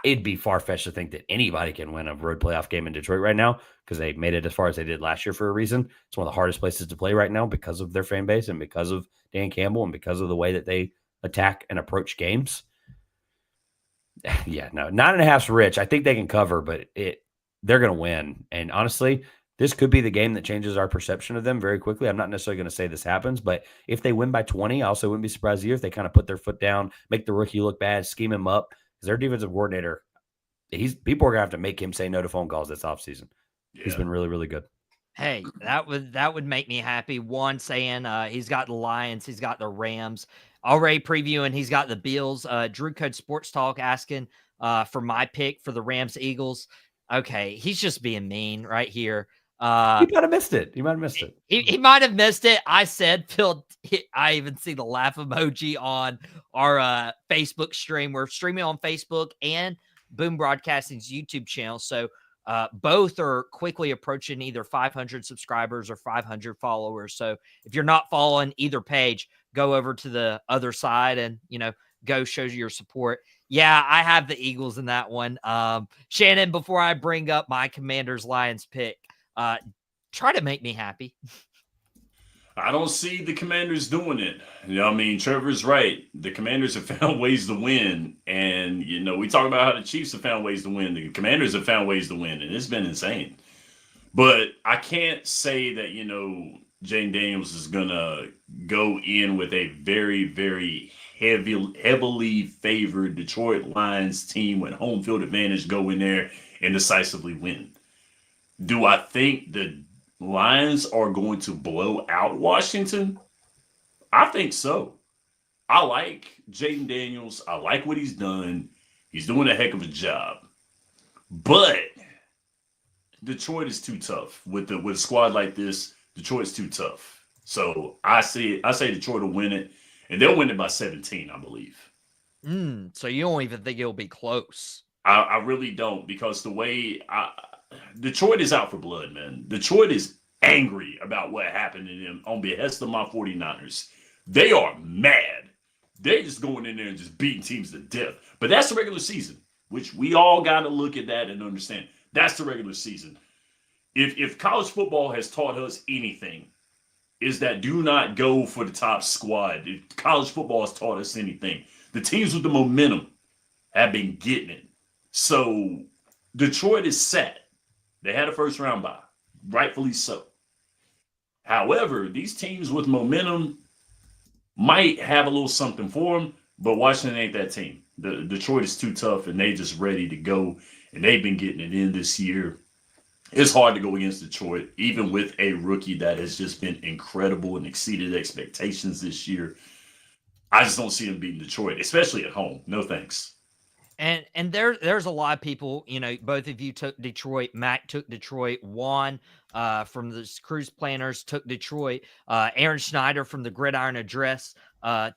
it'd be far-fetched to think that anybody can win a road playoff game in Detroit right now, because they made it as far as they did last year for a reason. It's one of the hardest places to play right now because of their fan base and because of Dan Campbell and because of the way that they attack and approach games. Yeah, no, 9.5's rich. I think they can cover, but they're going to win. And honestly, this could be the game that changes our perception of them very quickly. I'm not necessarily going to say this happens, but if they win by 20, I also wouldn't be surprised either if they kind of put their foot down, make the rookie look bad, scheme him up. Because their defensive coordinator, people are going to have to make him say no to phone calls this offseason. Yeah. He's been really, really good. Hey, that would make me happy. One saying he's got the Lions, he's got the Rams. Already previewing, he's got the Bills. Drew Code Sports Talk asking for my pick for the Rams Eagles. Okay, he's just being mean right here. He might have missed it. He might have missed it. I said, Phil, I even see the laugh emoji on our Facebook stream. We're streaming on Facebook and Boom Broadcasting's YouTube channel. So both are quickly approaching either 500 subscribers or 500 followers. So if you're not following either page, go over to the other side and, go show your support. Yeah, I have the Eagles in that one. Shannon, before I bring up my Commanders Lions pick, try to make me happy. I don't see the Commanders doing it. I mean, Trevor's right. The Commanders have found ways to win. And, we talk about how the Chiefs have found ways to win. The Commanders have found ways to win. And it's been insane. But I can't say that, Jane Daniels is going to go in with a very, very heavily favored Detroit Lions team with home field advantage, go in there and decisively win. Do I think the Lions are going to blow out Washington? I think so. I like Jaden Daniels. I like what he's done. He's doing a heck of a job. But Detroit is too tough. With a squad like this, Detroit's too tough. So I say Detroit will win it, and they'll win it by 17, I believe. So you don't even think it'll be close? I really don't, because the way Detroit is out for blood, man. Detroit is angry about what happened to them on behest of my 49ers. They are mad. They're just going in there and just beating teams to death. But that's the regular season, which we all got to look at that and understand. That's the regular season. If college football has taught us anything, is that do not go for the top squad. If college football has taught us anything, the teams with the momentum have been getting it. So Detroit is set. They had a first round bye, rightfully so. However, these teams with momentum might have a little something for them, but Washington ain't that team. The Detroit is too tough, and they just ready to go, and they've been getting it in this year. It's hard to go against Detroit, even with a rookie that has just been incredible and exceeded expectations this year. I just don't see them beating Detroit, especially at home. No thanks. And there's a lot of people, both of you took Detroit. Mac took Detroit. Juan from the Cruise Planners took Detroit. Aaron Schneider from the Gridiron Address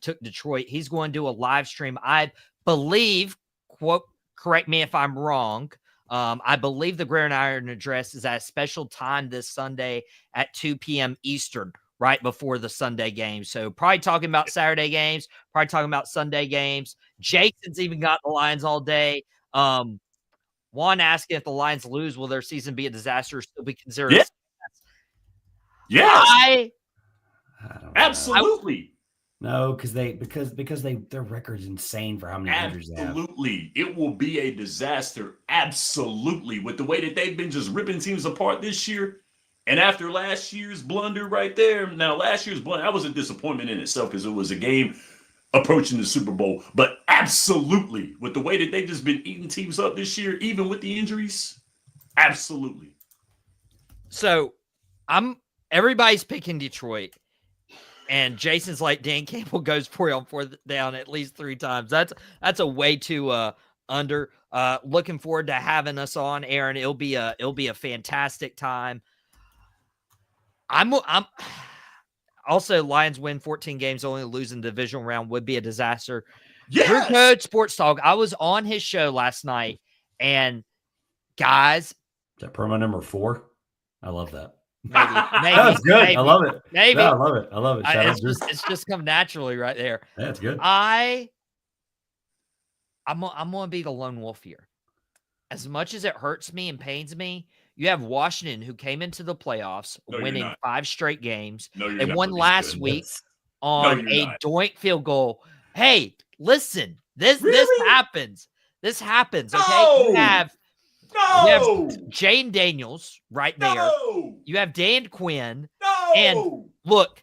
took Detroit. He's going to do a live stream. I believe, correct me if I'm wrong, I believe the Gridiron Address is at a special time this Sunday at 2 p.m. Eastern. right before the Sunday game. So probably talking about Saturday games, probably talking about Sunday games. Jason's even got the Lions all day. Juan asking if the Lions lose, will their season be a disaster or still be considered a success? Yes. Absolutely. No, because their record's insane for how many injuries they have. Absolutely. It will be a disaster. Absolutely. With the way that they've been just ripping teams apart this year. And after last year's blunder right there, now last year's blunder, that was a disappointment in itself because it was a game approaching the Super Bowl. But absolutely, with the way that they've just been eating teams up this year, even with the injuries, absolutely. So everybody's picking Detroit. And Jason's like, Dan Campbell goes for you on fourth down at least 3 times. That's a way too under. Looking forward to having us on, Aaron. It'll be a fantastic time. I'm also Lions win 14 games, only losing the divisional round would be a disaster. Yes! Drew Code Sports Talk. I was on his show last night, and guys, is that promo number 4? I love that. Maybe. That's good. Maybe. I love it. Maybe. Yeah, I love it. It's just come naturally right there. That's good. I'm gonna be the lone wolf here. As much as it hurts me and pains me, you have Washington who came into the playoffs winning 5 straight games. They won last week on a doink field goal. Hey, listen, this happens. This happens. Okay, you have Jane Daniels right there. You have Dan Quinn. And look,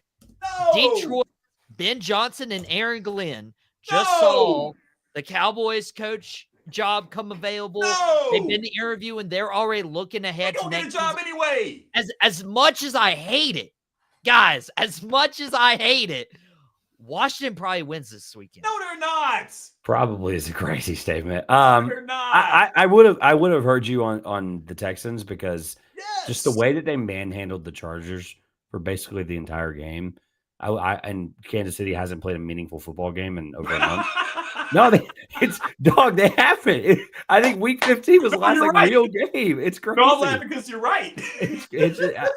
Detroit, Ben Johnson and Aaron Glenn just saw the Cowboys coach job come available. They've been interviewing. They're already looking ahead to next job anyway. As much as I hate it, guys, as much as I hate it, Washington probably wins this weekend. No, they're not. Probably is a crazy statement. They're not. I would have heard you on the Texans because just the way that they manhandled the Chargers for basically the entire game. And Kansas City hasn't played a meaningful football game in over a month. No, they haven't. I think week 15 was the last real game. It's crazy. No, I'm laughing because you're right.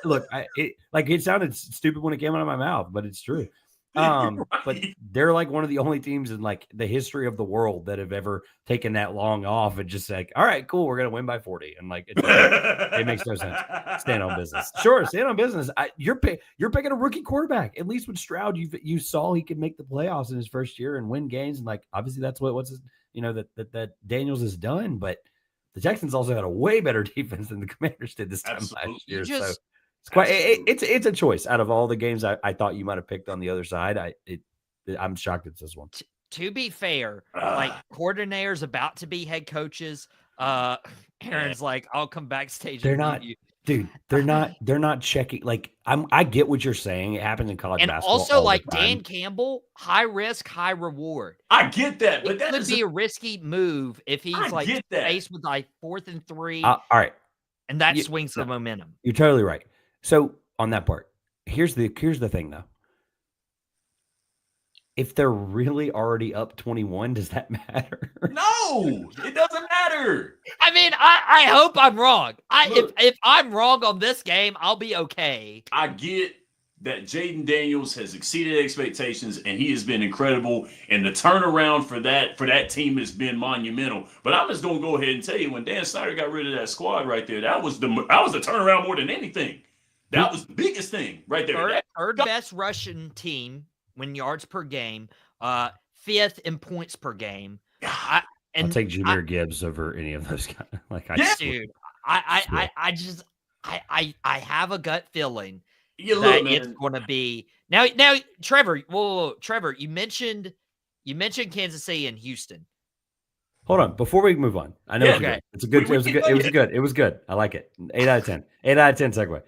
Look, it sounded stupid when it came out of my mouth, but it's true. But they're like one of the only teams in like the history of the world that have ever taken that long off and just like, all right, cool, we're gonna win by 40, and like it makes no sense. Stand on business. Sure, stand on business. You're picking a rookie quarterback. At least with Stroud, you saw he could make the playoffs in his first year and win games, and like obviously that's that Daniels has done. But the Texans also had a way better defense than the Commanders did this time last year. So it's quite it's a choice out of all the games I thought you might have picked on the other side. I'm shocked it's this one. To be fair, like coordinators about to be head coaches. Aaron's like, I'll come backstage. They're not, dude. They're not checking. Like I get what you're saying. It happens in college basketball. And also, like Dan Campbell, high risk, high reward. I get that, but that could be a risky move if he's faced with like 4th and 3. All right, and that swings the momentum. You're totally right. So on that part, here's the thing though. If they're really already up 21, does that matter? No, it doesn't matter. I mean, I hope I'm wrong. If I'm wrong on this game, I'll be okay. I get that Jaden Daniels has exceeded expectations and he has been incredible, and the turnaround for that team has been monumental. But I'm just gonna go ahead and tell you, when Dan Snyder got rid of that squad right there, that was the turnaround more than anything. That was the biggest thing right there. Third best Russian team when yards per game, 5th in points per game. I'll take Jahmyr Gibbs over any of those guys. I have a gut feeling it's going to be now. Trevor, Trevor, you mentioned Kansas City and Houston. Hold on, before we move on, I know it's good. It was good. I like it. 8 out of 10. 8 out of 10 segue.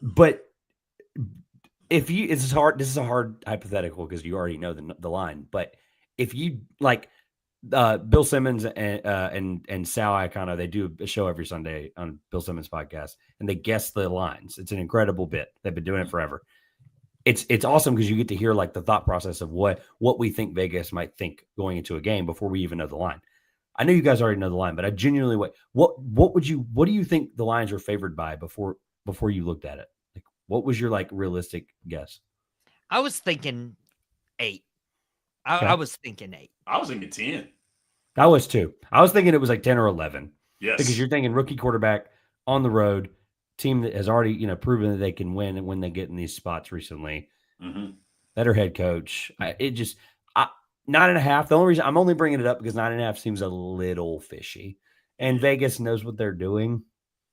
But if you, this is a hard hypothetical because you already know the line. But if you like Bill Simmons and Sal Iacono, they do a show every Sunday on Bill Simmons' podcast, and they guess the lines. It's an incredible bit. They've been doing it forever. It's awesome because you get to hear like the thought process of what we think Vegas might think going into a game before we even know the line. I know you guys already know the line, but I genuinely what do you think the Lions are favored by before you looked at it? Like What was your like realistic guess? I was thinking 8. Okay. I was thinking 8. I was thinking 10. I was too. I was thinking it was like 10 or 11. Yes. Because you're thinking rookie quarterback on the road, team that has already, proven that they can win and when they get in these spots recently. Mm-hmm. Better head coach. 9.5. The only reason I'm only bringing it up because 9.5 seems a little fishy. And Vegas knows what they're doing.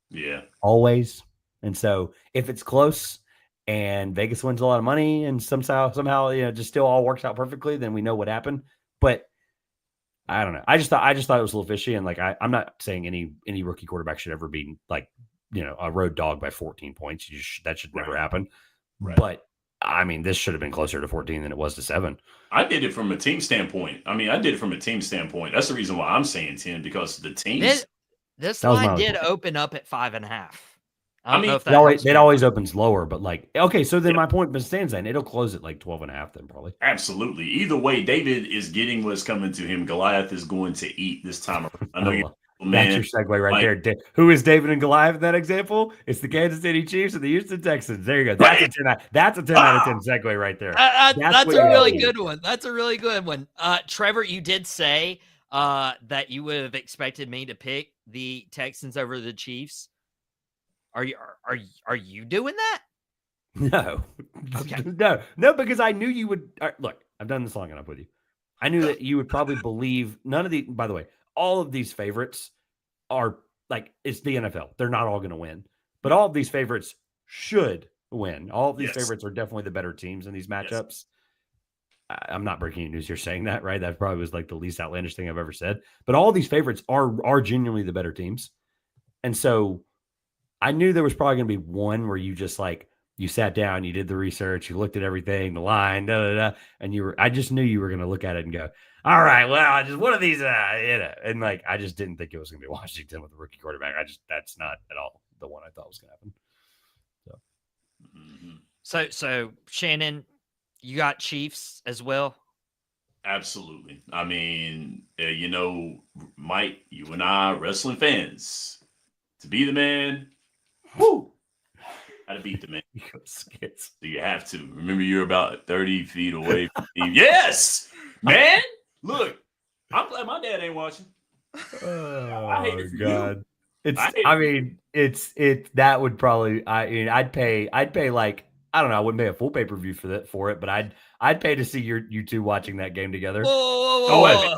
Yeah. Always. And so if it's close and Vegas wins a lot of money and somehow, just still all works out perfectly, then we know what happened. But I don't know. I just thought it was a little fishy. And like, I'm not saying any rookie quarterback should ever be like, a road dog by 14 points. That should never happen. Right. But I mean, this should have been closer to 14 than it was to 7. I did it from a team standpoint. That's the reason why I'm saying 10, because the teams. This line did open up at 5.5. I don't know if that it always opens lower, but like, okay, so then my point stands then. It'll close at like 12.5 then probably. Absolutely. Either way, David is getting what's coming to him. Goliath is going to eat this time around. I know that's your segue right there. Who is David and Goliath in that example? It's the Kansas City Chiefs and the Houston Texans. There you go. That's a 10 out of 10 segue right there. That's a really good one. That's a really good one. Trevor, you did say that you would have expected me to pick the Texans over the Chiefs. Are you doing that? No. Okay. No, because I knew you would. Look, I've done this long enough with you. I knew that you would probably believe none of the. By the way, all of these favorites are like, it's the NFL. They're not all going to win, but all of these favorites should win. All of these favorites are definitely the better teams in these matchups. Yes. I'm not breaking news. You're saying that, right? That probably was like the least outlandish thing I've ever said. But all these favorites are genuinely the better teams, and so I knew there was probably going to be one where you just like, you sat down, you did the research, you looked at everything, the line, and I just knew you were going to look at it and go, all right, well, just one of these, and like, I just didn't think it was going to be Washington with a rookie quarterback. That's not at all the one I thought was going to happen. So Shannon, you got Chiefs as well? Absolutely. I mean, Mike, you and I, wrestling fans, to be the man, whoo, how to beat the man. So you have to. Remember, you're about 30 feet away from me. Yes, man. Look, I'm glad my dad ain't watching. Oh God. That would probably, I'd pay like, I don't know, I wouldn't pay a full pay-per-view for it, but I'd pay to see you two watching that game together. Whoa.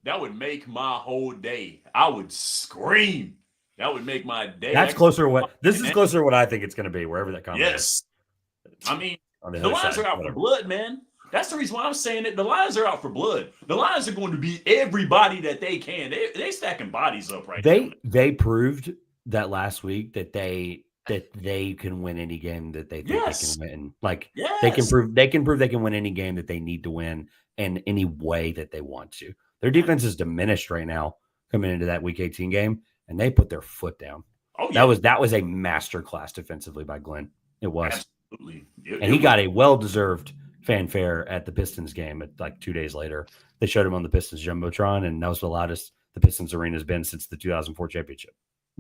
That would make my whole day. I would scream. That would make my day. That's closer to this is closer to what I think it's going to be, wherever that comes. Yes. I mean, the Lions are out for blood, man. That's the reason why I'm saying it. The Lions are out for blood. The Lions are going to beat everybody that they can. They stacking bodies up right now. They proved that last week that they can win any game that they think they can win. Like they can prove they can win any game that they need to win in any way that they want to. Their defense is diminished right now coming into that Week 18 game, and they put their foot down. Oh, yeah. That was a masterclass defensively by Glenn. It was. Absolutely. And he got a well-deserved fanfare at the Pistons game like 2 days later. They showed him on the Pistons Jumbotron, and that was the loudest the Pistons arena has been since the 2004 championship.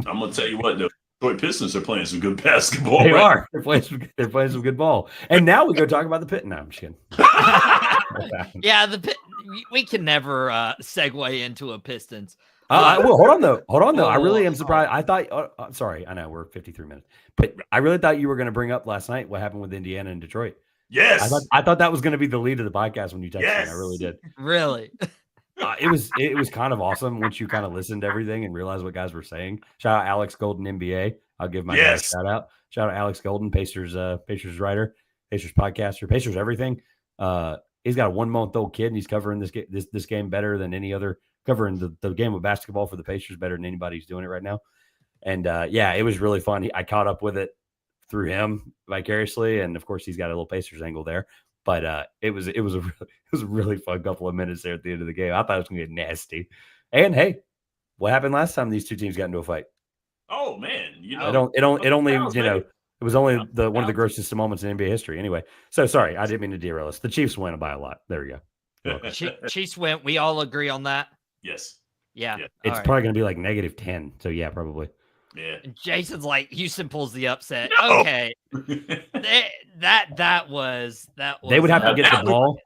I'm going to tell you what, the Detroit Pistons are playing some good basketball. They are. They're playing some good ball. And now we go talk about the Pit. No, I'm just kidding. Yeah, we can never segue into a Pistons. Well, hold on though. I really am surprised. I thought, sorry, I know we're 53 minutes, but I really thought you were going to bring up last night what happened with Indiana and Detroit. Yes. I thought that was going to be the lead of the podcast when you texted me. I really did. Really? It was kind of awesome once you kind of listened to everything and realized what guys were saying. Shout out Alex Golden, NBA. I'll give my guy a shout out. Shout out Alex Golden, Pacers writer, Pacers podcaster, Pacers everything. He's got a 1-month-old kid, and he's covering this game better than any other. Covering the game of basketball for the Pacers better than anybody who's doing it right now. And it was really fun. I caught up with it through him vicariously, and of course he's got a little Pacers angle there. But it was a really fun couple of minutes there at the end of the game. I thought it was going to get nasty. And hey, what happened last time these two teams got into a fight? Oh man, it was only one of the grossest moments in NBA history. Anyway, so sorry, I didn't mean to derail us. The Chiefs win by a lot. There we go. Chiefs win. We all agree on that. Yes. Yeah. It's probably going to be like -10. So yeah, probably. Yeah. And Jason's like, Houston pulls the upset. No. Okay. that was They would have to get the ball.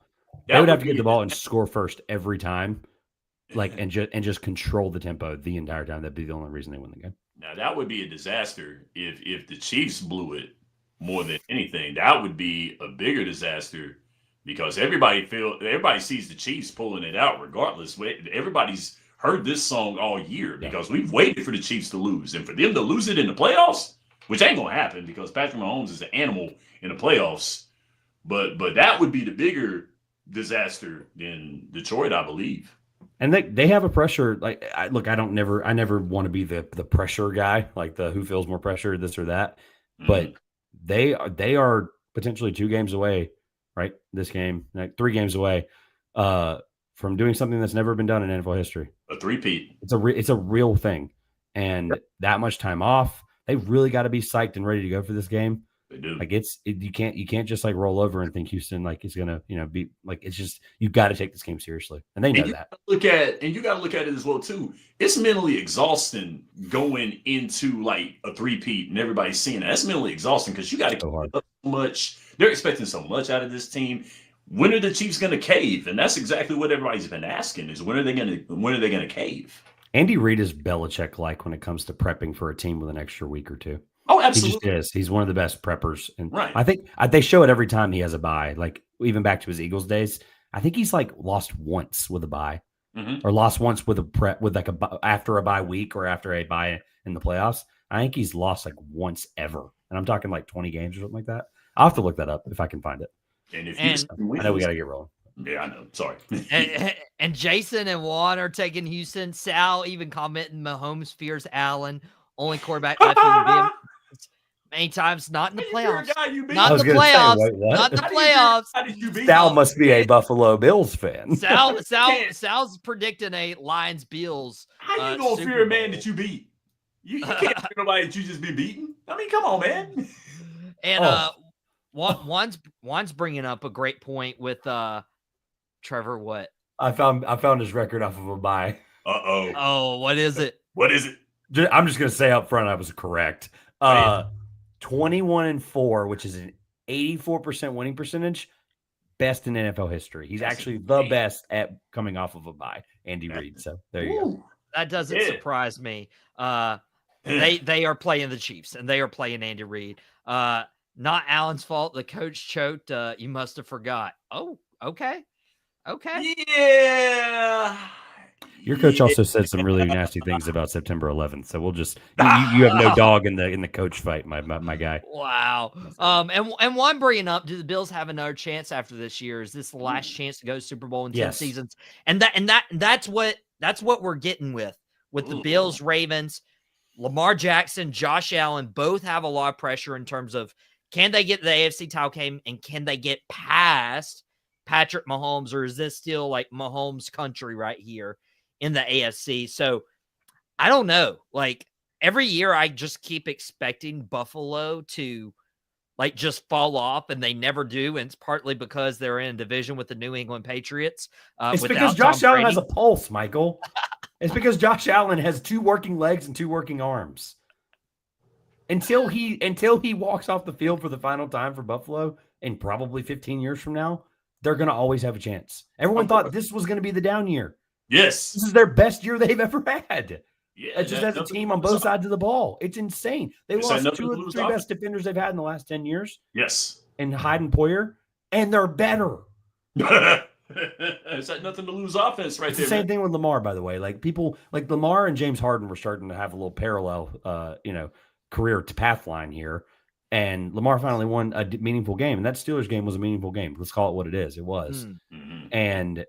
They would have to get the ball and disaster. score first every time, and just control the tempo the entire time. That'd be the only reason they win the game. Now that would be a disaster if the Chiefs blew it more than anything. That would be a bigger disaster because everybody sees the Chiefs pulling it out regardless. Everybody's heard this song all year because we've waited for the Chiefs to lose, and for them to lose it in the playoffs, which ain't gonna happen because Patrick Mahomes is an animal in the playoffs. But that would be the bigger disaster than Detroit, I believe. And they have a pressure. Like, I never want to be the pressure guy, like the who feels more pressure, this or that. But they are potentially 2 games away, right? This game, like 3 games away, from doing something that's never been done in NFL history. A three-peat. It's a real thing, and that much time off, they really got to be psyched and ready to go for this game. They do. Like you can't just like roll over and think Houston like is gonna be like, it's just, you got to take this game seriously, and they know that. You got to look at it as well too. It's mentally exhausting going into like a three-peat and everybody's seeing that. That's mentally exhausting because you got to So so much. They're expecting so much out of this team. When are the Chiefs going to cave? And that's exactly what everybody's been asking: is when are they going to cave? Andy Reid is Belichick-like when it comes to prepping for a team with an extra week or two. Oh, absolutely. He just is. He's one of the best preppers. And right. I think they show it every time he has a bye. Like, even back to his Eagles days, I think he's like lost once with a bye, or lost once with a prep with like after a bye week or after a bye in the playoffs. I think he's lost like once ever. And I'm talking like 20 games or something like that. I'll have to look that up if I can find it. And if I know we got to get rolling. Yeah, I know. Sorry. and Jason and Juan are taking Houston. Sal even commenting Mahomes fears Allen, only quarterback left in the game many times, not in the playoffs. Not in the playoffs. Not in the playoffs. How did you beat Sal must be a Buffalo Bills fan. Sal's predicting a Lions Bills. How you gonna fear a man that you beat? You can't fear nobody that you just be beaten. I mean, come on, man. And Juan's bringing up a great point with Trevor. What? I found his record off of a bye. Oh, what is it? What is it? I'm just gonna say up front, I was correct. 21-4, which is an 84% winning percentage, best in NFL history. He's actually the best at coming off of a bye, Andy Reid. So there you go. That doesn't surprise me. They are playing the Chiefs and they are playing Andy Reid. Not Allen's fault. The coach choked. You must have forgot. Oh, okay. Yeah. Your coach also said some really nasty things about September 11th. So we'll just you have no dog in the coach fight, my guy. Wow. And one bringing up, do the Bills have another chance after this year? Is this the last chance to go Super Bowl in 10 seasons? And that's what we're getting with the Bills, Ravens, Lamar Jackson, Josh Allen both have a lot of pressure in terms of, can they get the AFC title game and can they get past Patrick Mahomes, or is this still like Mahomes country right here in the AFC? So I don't know. Like, every year I just keep expecting Buffalo to like just fall off, and they never do. And it's partly because they're in a division with the New England Patriots. It's because Josh Allen has a pulse, Michael. It's because Josh Allen has 2 working legs and 2 working arms. Until he walks off the field for the final time for Buffalo, and probably 15 years from now, they're going to always have a chance. Everyone thought this was going to be the down year. Yes. This is their best year they've ever had. Yeah, It's just as a team on both sides of the ball. It's insane. They lost 2 of the 3 best defenders they've had in the last 10 years. Yes. And Hyde and Poyer, and they're better. It's like nothing to lose offense right there. The same thing with Lamar, by the way. Like, people like Lamar and James Harden were starting to have a little parallel, career to path line here. And Lamar finally won a meaningful game. And that Steelers game was a meaningful game. Let's call it what it is. It was. Mm-hmm. And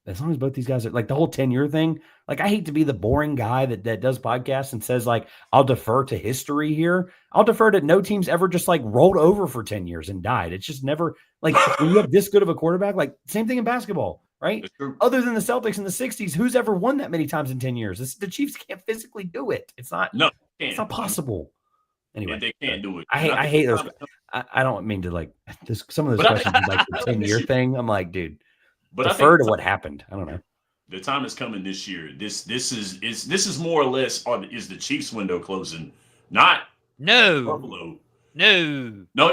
as long as both these guys are like the whole 10-year thing, like, I hate to be the boring guy that does podcasts and says, like, I'll defer to history here. I'll defer to no team's ever just like rolled over for 10 years and died. It's just never like, when you have this good of a quarterback, like, same thing in basketball, right? Other than the Celtics in the 60s, who's ever won that many times in 10 years? The Chiefs can't physically do it. It's not possible. Anyway, they can't do it. I hate those. I don't mean to like some of those questions like the 10-year thing. I'm like, dude, defer to what happened. I don't know. The time is coming this year. This is more or less is the Chiefs window closing, not No. Buffalo. No. No.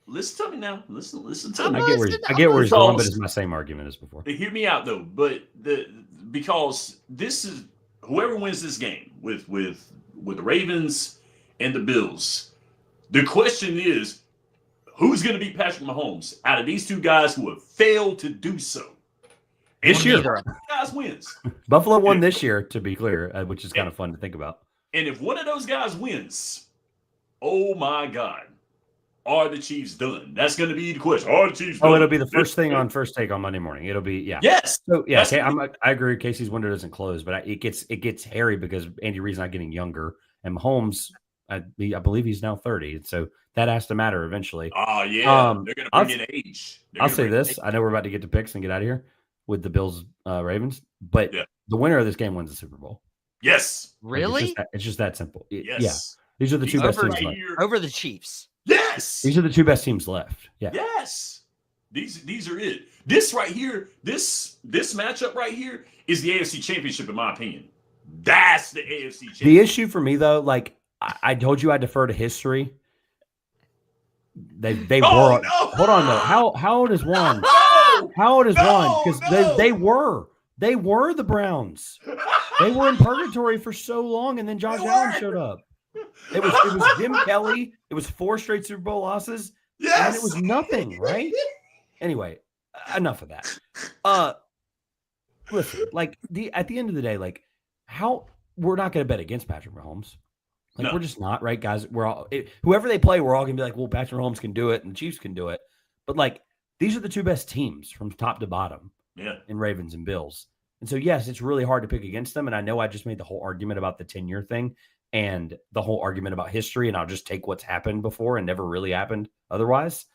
Listen to me now. Listen to me. I get where he's going, but it's my same argument as before. Hear me out though. But because this is whoever wins this game with the Ravens and the Bills. The question is, who's going to beat Patrick Mahomes out of these two guys who have failed to do so? This year, guys wins. Buffalo won this year, to be clear, which is kind of fun to think about. And if one of those guys wins, oh my God, are the Chiefs done? That's going to be the question. Are the Chiefs done? Oh, it'll be the first thing on First Take on Monday morning. It'll be Yes. So I agree. Casey's window doesn't close, but it gets hairy because Andy Reid's not getting younger, and Mahomes, I believe he's now 30, so that has to matter eventually. Oh yeah, they're going to bring in age. I'll say this: I know we're about to get to picks and get out of here with the Bills Ravens, but the winner of this game wins the Super Bowl. Yes. Really? It's just that simple. Yes. Yeah. These are the two best teams left. Over the Chiefs. Yes. These are the two best teams left. Yeah. Yes. These are it. This right here, this matchup right here is the AFC Championship in my opinion. That's the AFC Championship. The issue for me though, like I told you I defer to history. They were hold on though. How old is one? How old is one? Because they were the Browns. They were in purgatory for so long, and then Josh Allen showed up. It was Jim Kelly. It was 4 straight Super Bowl losses. Yes. And it was nothing, right? Anyway, enough of that. Listen, like at the end of the day, like we're not going to bet against Patrick Mahomes. Like we're just not, right, guys? We're all whoever they play, we're all going to be like, well, Patrick Mahomes can do it, and the Chiefs can do it. But like these are the two best teams from top to bottom. Yeah. In Ravens and Bills. And so, yes, it's really hard to pick against them. And I know I just made the whole argument about the 10-year thing and the whole argument about history, and I'll just take what's happened before and never really happened otherwise.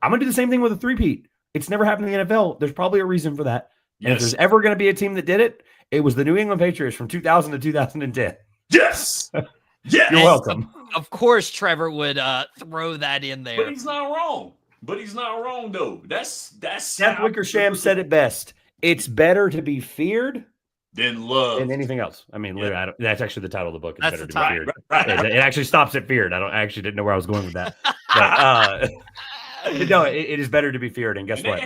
I'm going to do the same thing with a three-peat. It's never happened in the NFL. There's probably a reason for that. Yes. And if there's ever going to be a team that did it, it was the New England Patriots from 2000 to 2010. Yes. Yes. You're welcome. Of course, Trevor would throw that in there. But he's not wrong. Though. That's Seth Wickersham said it best. It's better to be feared than loved than anything else. I mean, literally, that's actually the title of the book. It's that's better the to be feared. Right. It actually stops at feared. I actually didn't know where I was going with that. But, no, it is better to be feared. And guess what?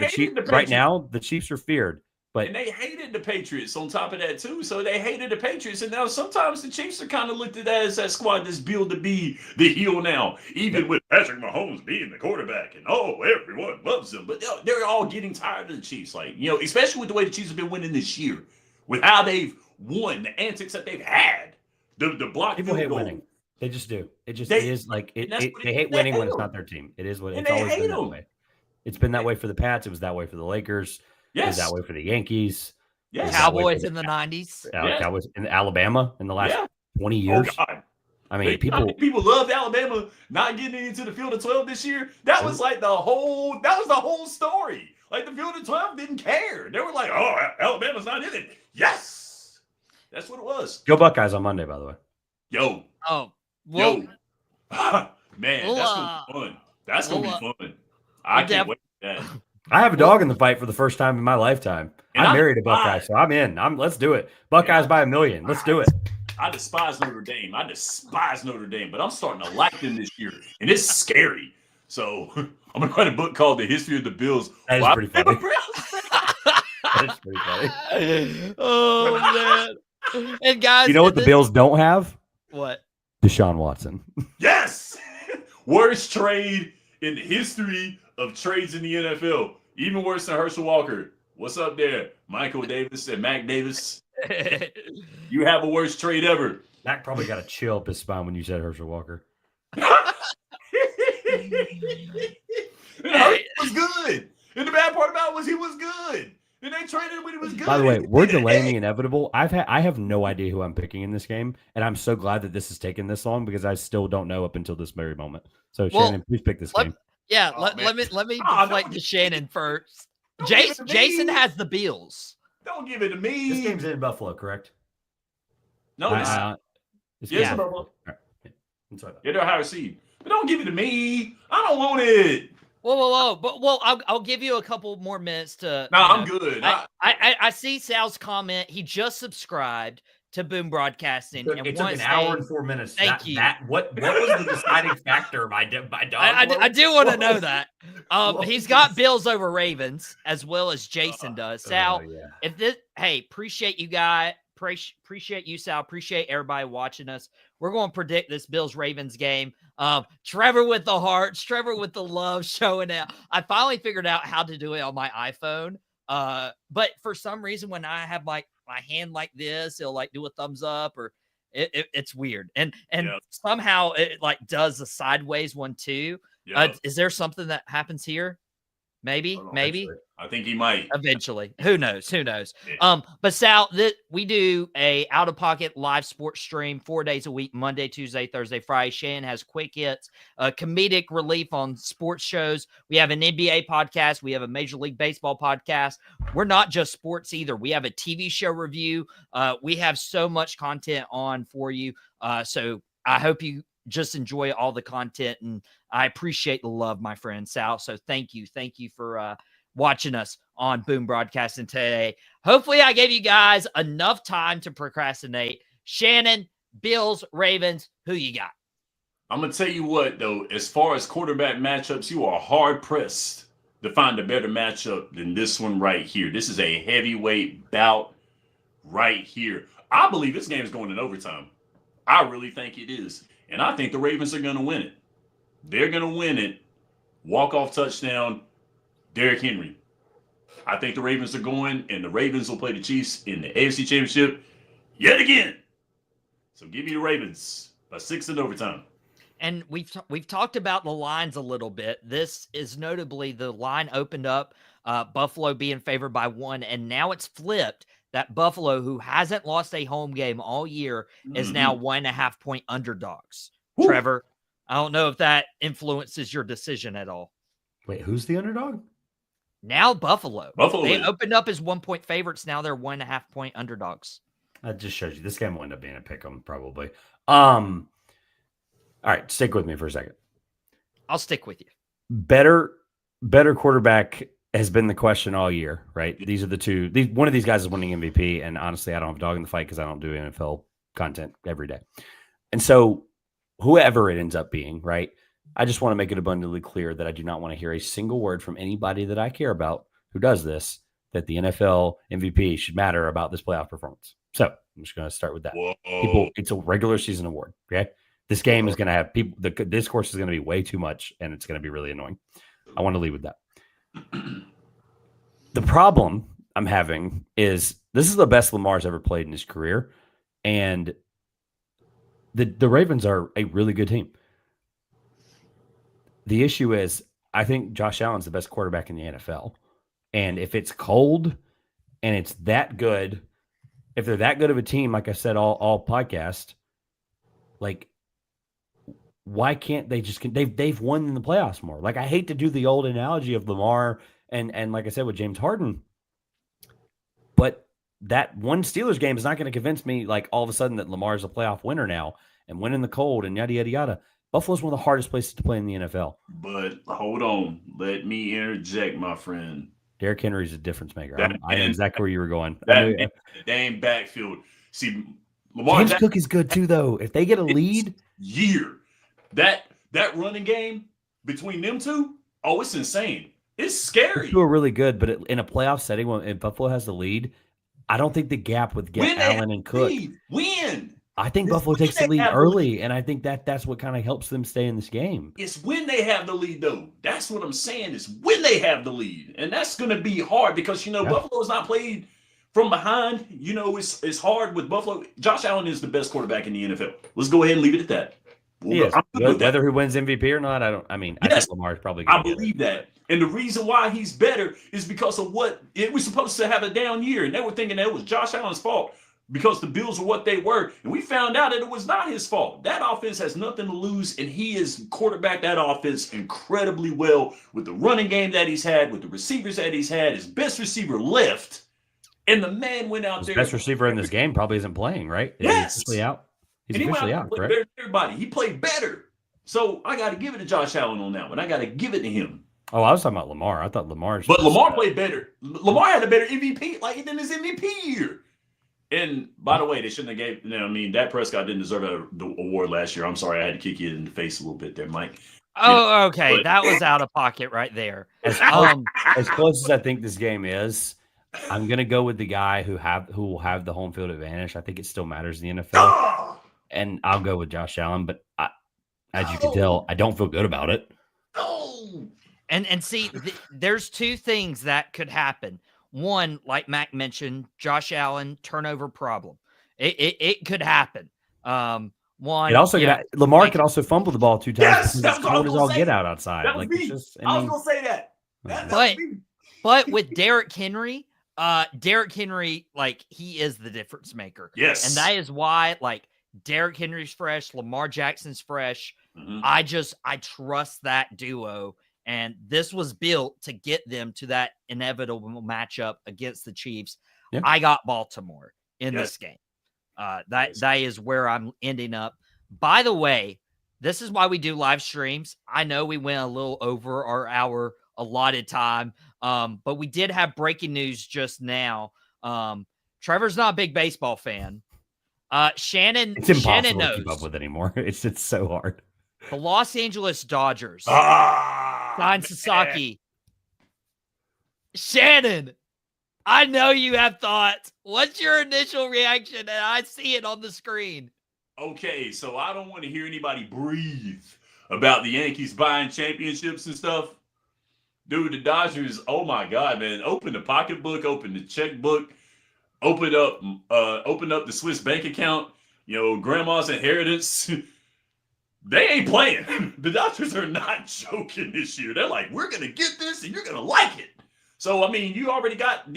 Right now, the Chiefs are feared. But and they hated the Patriots on top of that, too. So they hated the Patriots. And now sometimes the Chiefs are kind of looked at as that squad that's built to be the heel now, even with Patrick Mahomes being the quarterback. And, everyone loves him. But they're all getting tired of the Chiefs. Like, especially with the way the Chiefs have been winning this year, with how they've won, the antics that they've had, the block. People hate winning. They just do. It is like they hate winning when it's not their team. It is what it's always been that way. It's been that way for the Pats. It was that way for the Lakers. Yes. It was that way for the Yankees. Yes. Cowboys in the 90s. Cowboys in Alabama in the last 20 years. Oh, God. I mean, people loved Alabama not getting into the field of 12 this year. That was like the whole story. Like the field of 12 didn't care. They were like, Alabama's not in it. Yes. That's what it was. Go Buckeyes on Monday, by the way. Yo. Oh. Whoa. Yo. Man, that's going to be fun. That's going to be fun. I can't wait for that. I have a dog in the fight for the first time in my lifetime. I'm married to Buckeye, so I'm in. Let's do it. Buckeyes by 1,000,000. Let's do it. I despise Notre Dame. But I'm starting to like them this year, and it's scary. So I'm going to write a book called The History of the Bills. That is pretty funny. That's pretty funny. Oh, man. And guys, you know what the Bills don't have? What? Deshaun Watson. Yes. Worst trade in the history of trades in the NFL. Even worse than Herschel Walker. What's up there? Michael Davis and Mac Davis. You have a worst trade ever. Mac probably got a chill up his spine when you said Herschel Walker. Herschel was good. And the bad part about it was he was good. And they traded him when he was good. By the way, we're delaying the inevitable. I have no idea who I'm picking in this game, and I'm so glad that this has taken this long because I still don't know up until this very moment. So Shannon, please pick this game. Yeah, let me deflect to Shannon first. Jason has the Bills. Don't give it to me. This game's in Buffalo, correct? No, it's in Buffalo. Right. Get their higher seed. But don't give it to me. I don't want it. Whoa. But I'll give you a couple more minutes to. No, I'm good. I see Sal's comment. He just subscribed to Boom Broadcasting. It took an hour and 4 minutes. Thank you. What was the deciding factor? My dog. I do want to know that. He's got Bills over Ravens as well as Jason does. Sal, appreciate you guys. Appreciate you, Sal. Appreciate everybody watching us. We're going to predict this Bills-Ravens game. Trevor with the hearts, Trevor with the love showing out. I finally figured out how to do it on my iPhone. But for some reason, when I have like my hand like this, it'll like do a thumbs up or it's weird. And somehow it like does the sideways one too. Is there something that happens here? Maybe. I think he might. Eventually. Who knows? Yeah. But Sal, we do a Out of Pocket live sports stream 4 days a week, Monday, Tuesday, Thursday, Friday. Shannon has quick hits, comedic relief on sports shows. We have an NBA podcast. We have a Major League Baseball podcast. We're not just sports either. We have a TV show review. We have so much content on for you. So I hope you just enjoy all the content, and I appreciate the love, my friend Sal. So thank you for watching us on Boom Broadcasting today. Hopefully I gave you guys enough time to procrastinate. Shannon, Bills, Ravens, who you got? I'm going to tell you what, though, as far as quarterback matchups, you are hard-pressed to find a better matchup than this one right here. This is a heavyweight bout right here. I believe this game is going in overtime. I really think it is. And I think the Ravens are going to win it. They're going to win it. Walk-off touchdown, Derrick Henry. I think the Ravens are going, and the Ravens will play the Chiefs in the AFC Championship yet again. So give me the Ravens by 6 in overtime. And we've talked about the lines a little bit. This is notably the line opened up, Buffalo being favored by 1, and now it's flipped. That Buffalo, who hasn't lost a home game all year, is now 1.5 point underdogs. Woo. Trevor, I don't know if that influences your decision at all. Wait, who's the underdog? Now Buffalo. They is. opened up as 1 point favorites. Now they're 1.5 point underdogs. That just shows you this game will end up being a pick 'em probably. All right, stick with me for a second. I'll stick with you. Better quarterback has been the question all year, right? These are the two. One of these guys is winning MVP, and honestly, I don't have a dog in the fight because I don't do NFL content every day. And so whoever it ends up being, right, I just want to make it abundantly clear that I do not want to hear a single word from anybody that I care about who does this, that the NFL MVP should matter about this playoff performance. So I'm just going to start with that. People, it's a regular season award, okay? This game is going to have people, the discourse is going to be way too much, and it's going to be really annoying. I want to leave with that. The problem I'm having is this is the best Lamar's ever played in his career, and the Ravens are a really good team. The issue is I think Josh Allen's the best quarterback in the NFL, and if it's cold and it's that good, if they're that good of a team, like I said all podcast, like why can't they just they've won in the playoffs more? Like I hate to do the old analogy of Lamar and like I said with James Harden, but that one Steelers game is not going to convince me like all of a sudden that Lamar's a playoff winner now and winning the cold and yada yada yada. Buffalo's one of the hardest places to play in the NFL. But hold on, let me interject, my friend. Derrick Henry's a difference maker. I know exactly where you were going. That damn backfield. See, Lamar James Cook is good too, though. If they get a lead, that running game between them two, it's insane. It's scary. Two are really good, but in a playoff setting, when Buffalo has the lead, I don't think the gap would get Allen and Cook. I think Buffalo takes the lead early, and I think that's what kind of helps them stay in this game. It's when they have the lead, though. That's what I'm saying. Is when they have the lead, and that's going to be hard because Buffalo is not played from behind. It's hard with Buffalo. Josh Allen is the best quarterback in the NFL. Let's go ahead and leave it at that. Whether he wins MVP or not, I think Lamar's probably going to believe that. And the reason why he's better is because of what it was supposed to have a down year. And they were thinking that it was Josh Allen's fault because the Bills were what they were. And we found out that it was not his fault. That offense has nothing to lose, and he has quarterbacked that offense incredibly well with the running game that he's had, with the receivers that he's had. His best receiver left, and the man went out there. His best receiver in this game probably isn't playing, right? Yes. He's officially out. He's officially out, right? Everybody. He played better. So I got to give it to Josh Allen on that one. I got to give it to him. Oh, I was talking about Lamar. I thought Lamar's. But Lamar played better. Lamar had a better MVP than his MVP year. And by the way, they shouldn't have gave. Dak Prescott didn't deserve the award last year. I'm sorry, I had to kick you in the face a little bit there, Mike. Oh, okay, that was out of pocket right there. As close as I think this game is, I'm gonna go with the guy who will have the home field advantage. I think it still matters in the NFL, and I'll go with Josh Allen. But as you can tell, I don't feel good about it. And see, there's two things that could happen. One, like Mac mentioned, Josh Allen turnover problem. It could happen. One. It also Lamar could also fumble the ball 2 times. Yes, that's cold as all get out outside. That was me. I was gonna say that. But with Derrick Henry, like he is the difference maker. Yes, and that is why Derrick Henry's fresh, Lamar Jackson's fresh. Mm-hmm. I trust that duo. And this was built to get them to that inevitable matchup against the Chiefs. Yeah. I got Baltimore in this game. That is where I'm ending up. By the way, this is why we do live streams. I know we went a little over our hour allotted time, but we did have breaking news just now. Trevor's not a big baseball fan. Shannon, it's impossible Shannon knows. To keep up with anymore. It's so hard. The Los Angeles Dodgers signed Sasaki. Shannon, I know you have thoughts. What's your initial reaction? And I see it on the screen. Okay, so I don't want to hear anybody breathe about the Yankees buying championships and stuff. Dude, the Dodgers, oh my God, man. Open the pocketbook, open the checkbook, open up the Swiss bank account, grandma's inheritance. They ain't playing. The Dodgers are not joking this year. They're like, we're going to get this and you're going to like it. So, you already got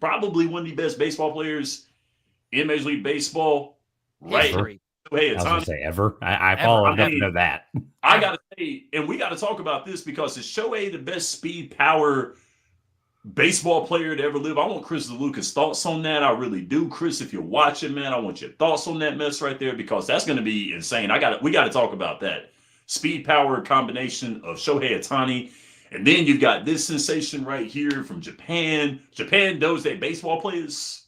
probably one of the best baseball players in Major League Baseball. Right. Hey, I was going to say ever. I follow enough to know that. I got to say, and we got to talk about this because is Shohei the best speed, power baseball player to ever live? I want Chris DeLuca's thoughts on that. I really do. Chris, if you're watching, man, I want your thoughts on that mess right there because that's going to be insane. We got to talk about that. Speed, power combination of Shohei Ohtani. And then you've got this sensation right here from Japan. Japan knows they baseball players.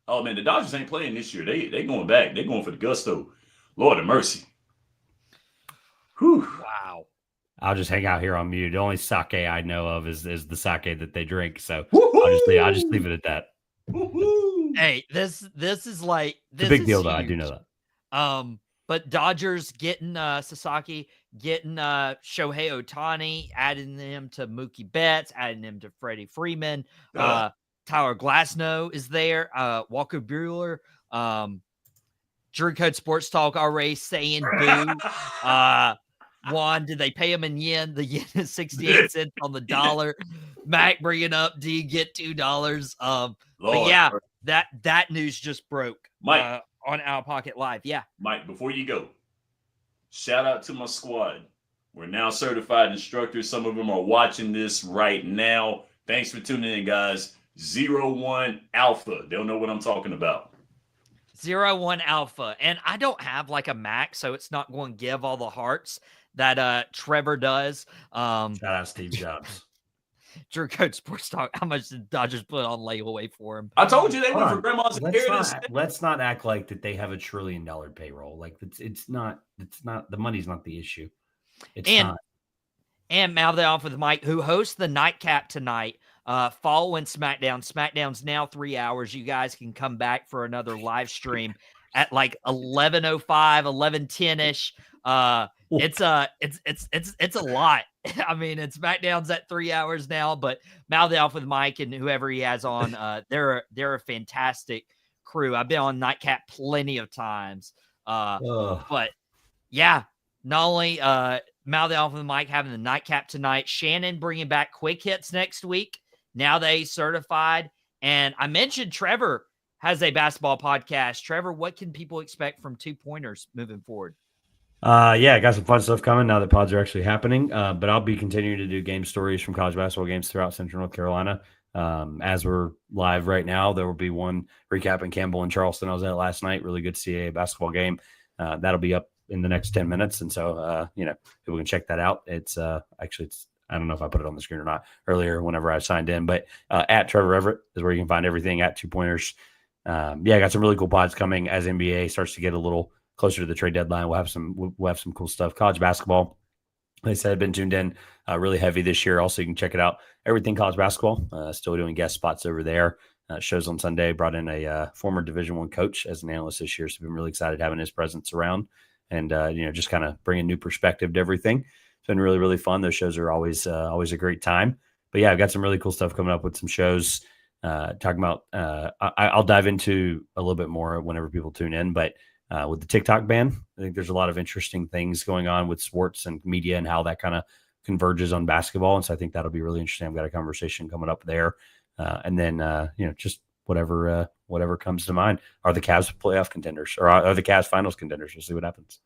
Oh, man, the Dodgers ain't playing this year. They going back. They going for the gusto. Lord of mercy. Whew. Wow. I'll just hang out here on mute. The only sake I know of is the sake that they drink. So I'll just leave it at that. Woo-hoo. Hey, this is like this it's a big is deal, huge. though. I do know that. But Dodgers getting Sasaki, getting Shohei Ohtani, adding them to Mookie Betts, adding them to Freddie Freeman. Tyler Glasnow is there. Walker Buehler. Drew Code Sports Talk already saying boo. Juan, did they pay him in yen? The yen is 68 cents on the dollar. Mac bringing up, do you get $2? But yeah, that news just broke. Mike. On Out of Pocket Live. Yeah. Mike, before you go, shout out to my squad. We're now certified instructors. Some of them are watching this right now. Thanks for tuning in, guys. 01 Alpha. They'll know what I'm talking about. 01 Alpha. And I don't have a Mac, so it's not going to give all the hearts that Trevor does. Shout out Steve Jobs. Drew Code Sports Talk. How much did Dodgers put on layaway for him? I told you they went for grandma's inheritance. Let's not act like that they have $1 trillion payroll. It's not the money's not the issue. It's not. And Mouth Off with Mike, who hosts the Nightcap tonight, following SmackDown. SmackDown's now 3 hours. You guys can come back for another live stream at 11:05, 11:10ish. It's a lot. I mean, it's SmackDown's at 3 hours now, but Mouth Off with Mike and whoever he has on, they're a fantastic crew. I've been on Nightcap plenty of times. But yeah, not only Mouth Off with Mike having the Nightcap tonight, Shannon bringing back Quick Hits next week. Now they certified. And I mentioned Trevor has a basketball podcast. Trevor, what can people expect from 2 Pointers moving forward? Yeah, I got some fun stuff coming now that pods are actually happening. But I'll be continuing to do game stories from college basketball games throughout Central North Carolina. As we're live right now, there will be one recapping Campbell and Charleston. I was at last night. Really good CAA basketball game. That'll be up in the next 10 minutes. And so, people can check that out. It's actually, I don't know if I put it on the screen or not earlier whenever I signed in, but at Trevor Everette is where you can find everything at 2 Pointers. I got some really cool pods coming as NBA starts to get a little closer to the trade deadline. We'll have some cool stuff. College basketball, like I said, I've been tuned in really heavy this year. Also, you can check it out. Everything college basketball, still doing guest spots over there. Shows on Sunday. Brought in a former Division I coach as an analyst this year. So been really excited having his presence around and, just kind of bringing new perspective to everything. It's been really, really fun. Those shows are always a great time. But yeah, I've got some really cool stuff coming up with some shows talking about, I'll dive into a little bit more whenever people tune in, but with the TikTok ban, I think there's a lot of interesting things going on with sports and media and how that kind of converges on basketball. And so I think that'll be really interesting. I've got a conversation coming up there. And then, just whatever comes to mind. Are the Cavs playoff contenders or are the Cavs finals contenders? We'll see what happens.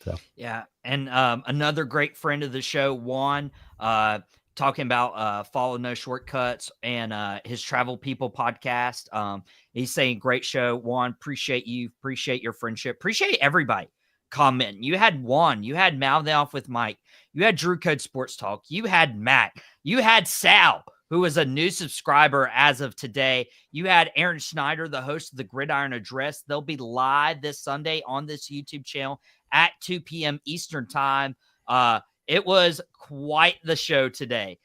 So, yeah. And another great friend of the show, Juan, talking about Follow No Shortcuts and his Travel People podcast. He's saying, great show, Juan. Appreciate you. Appreciate your friendship. Appreciate everybody commenting. You had Juan. You had Mouth Off with Mike. You had Drew Code Sports Talk. You had Matt. You had Sal, who is a new subscriber as of today. You had Aaron Schneider, the host of the Gridiron Address. They'll be live this Sunday on this YouTube channel at 2 p.m. Eastern time. It was quite the show today.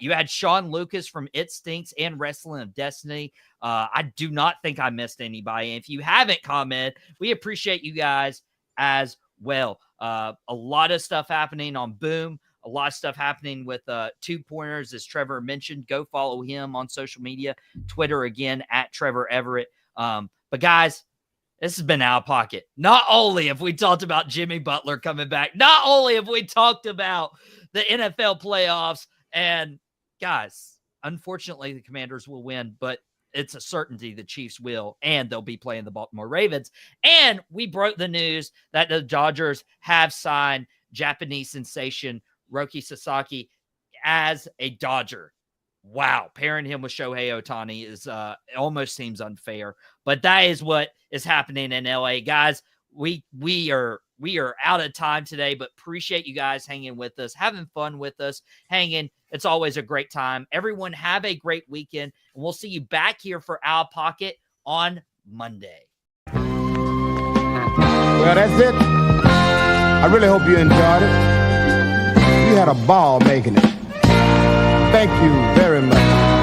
You had Sean Lucas from It Stinks and Wrestling of Destiny. I do not think I missed anybody. If you haven't commented, we appreciate you guys as well. A lot of stuff happening on Boom. A lot of stuff happening with 2 Pointers, as Trevor mentioned. Go follow him on social media. Twitter, again, at Trevor Everette. But, guys, this has been Out of Pocket. Not only have we talked about Jimmy Butler coming back, not only have we talked about the NFL playoffs, and, guys, unfortunately, the Commanders will win, but it's a certainty the Chiefs will, and they'll be playing the Baltimore Ravens. And we broke the news that the Dodgers have signed Japanese sensation Roki Sasaki as a Dodger. Wow. Pairing him with Shohei Ohtani is almost seems unfair, but that is what is happening in LA. Guys, we are out of time today, but appreciate you guys hanging with us, having fun with us, hanging. It's always a great time. Everyone have a great weekend, and we'll see you back here for Out of Pocket on Monday. Well, that's it. I really hope you enjoyed it. We had a ball making it. Thank you very much.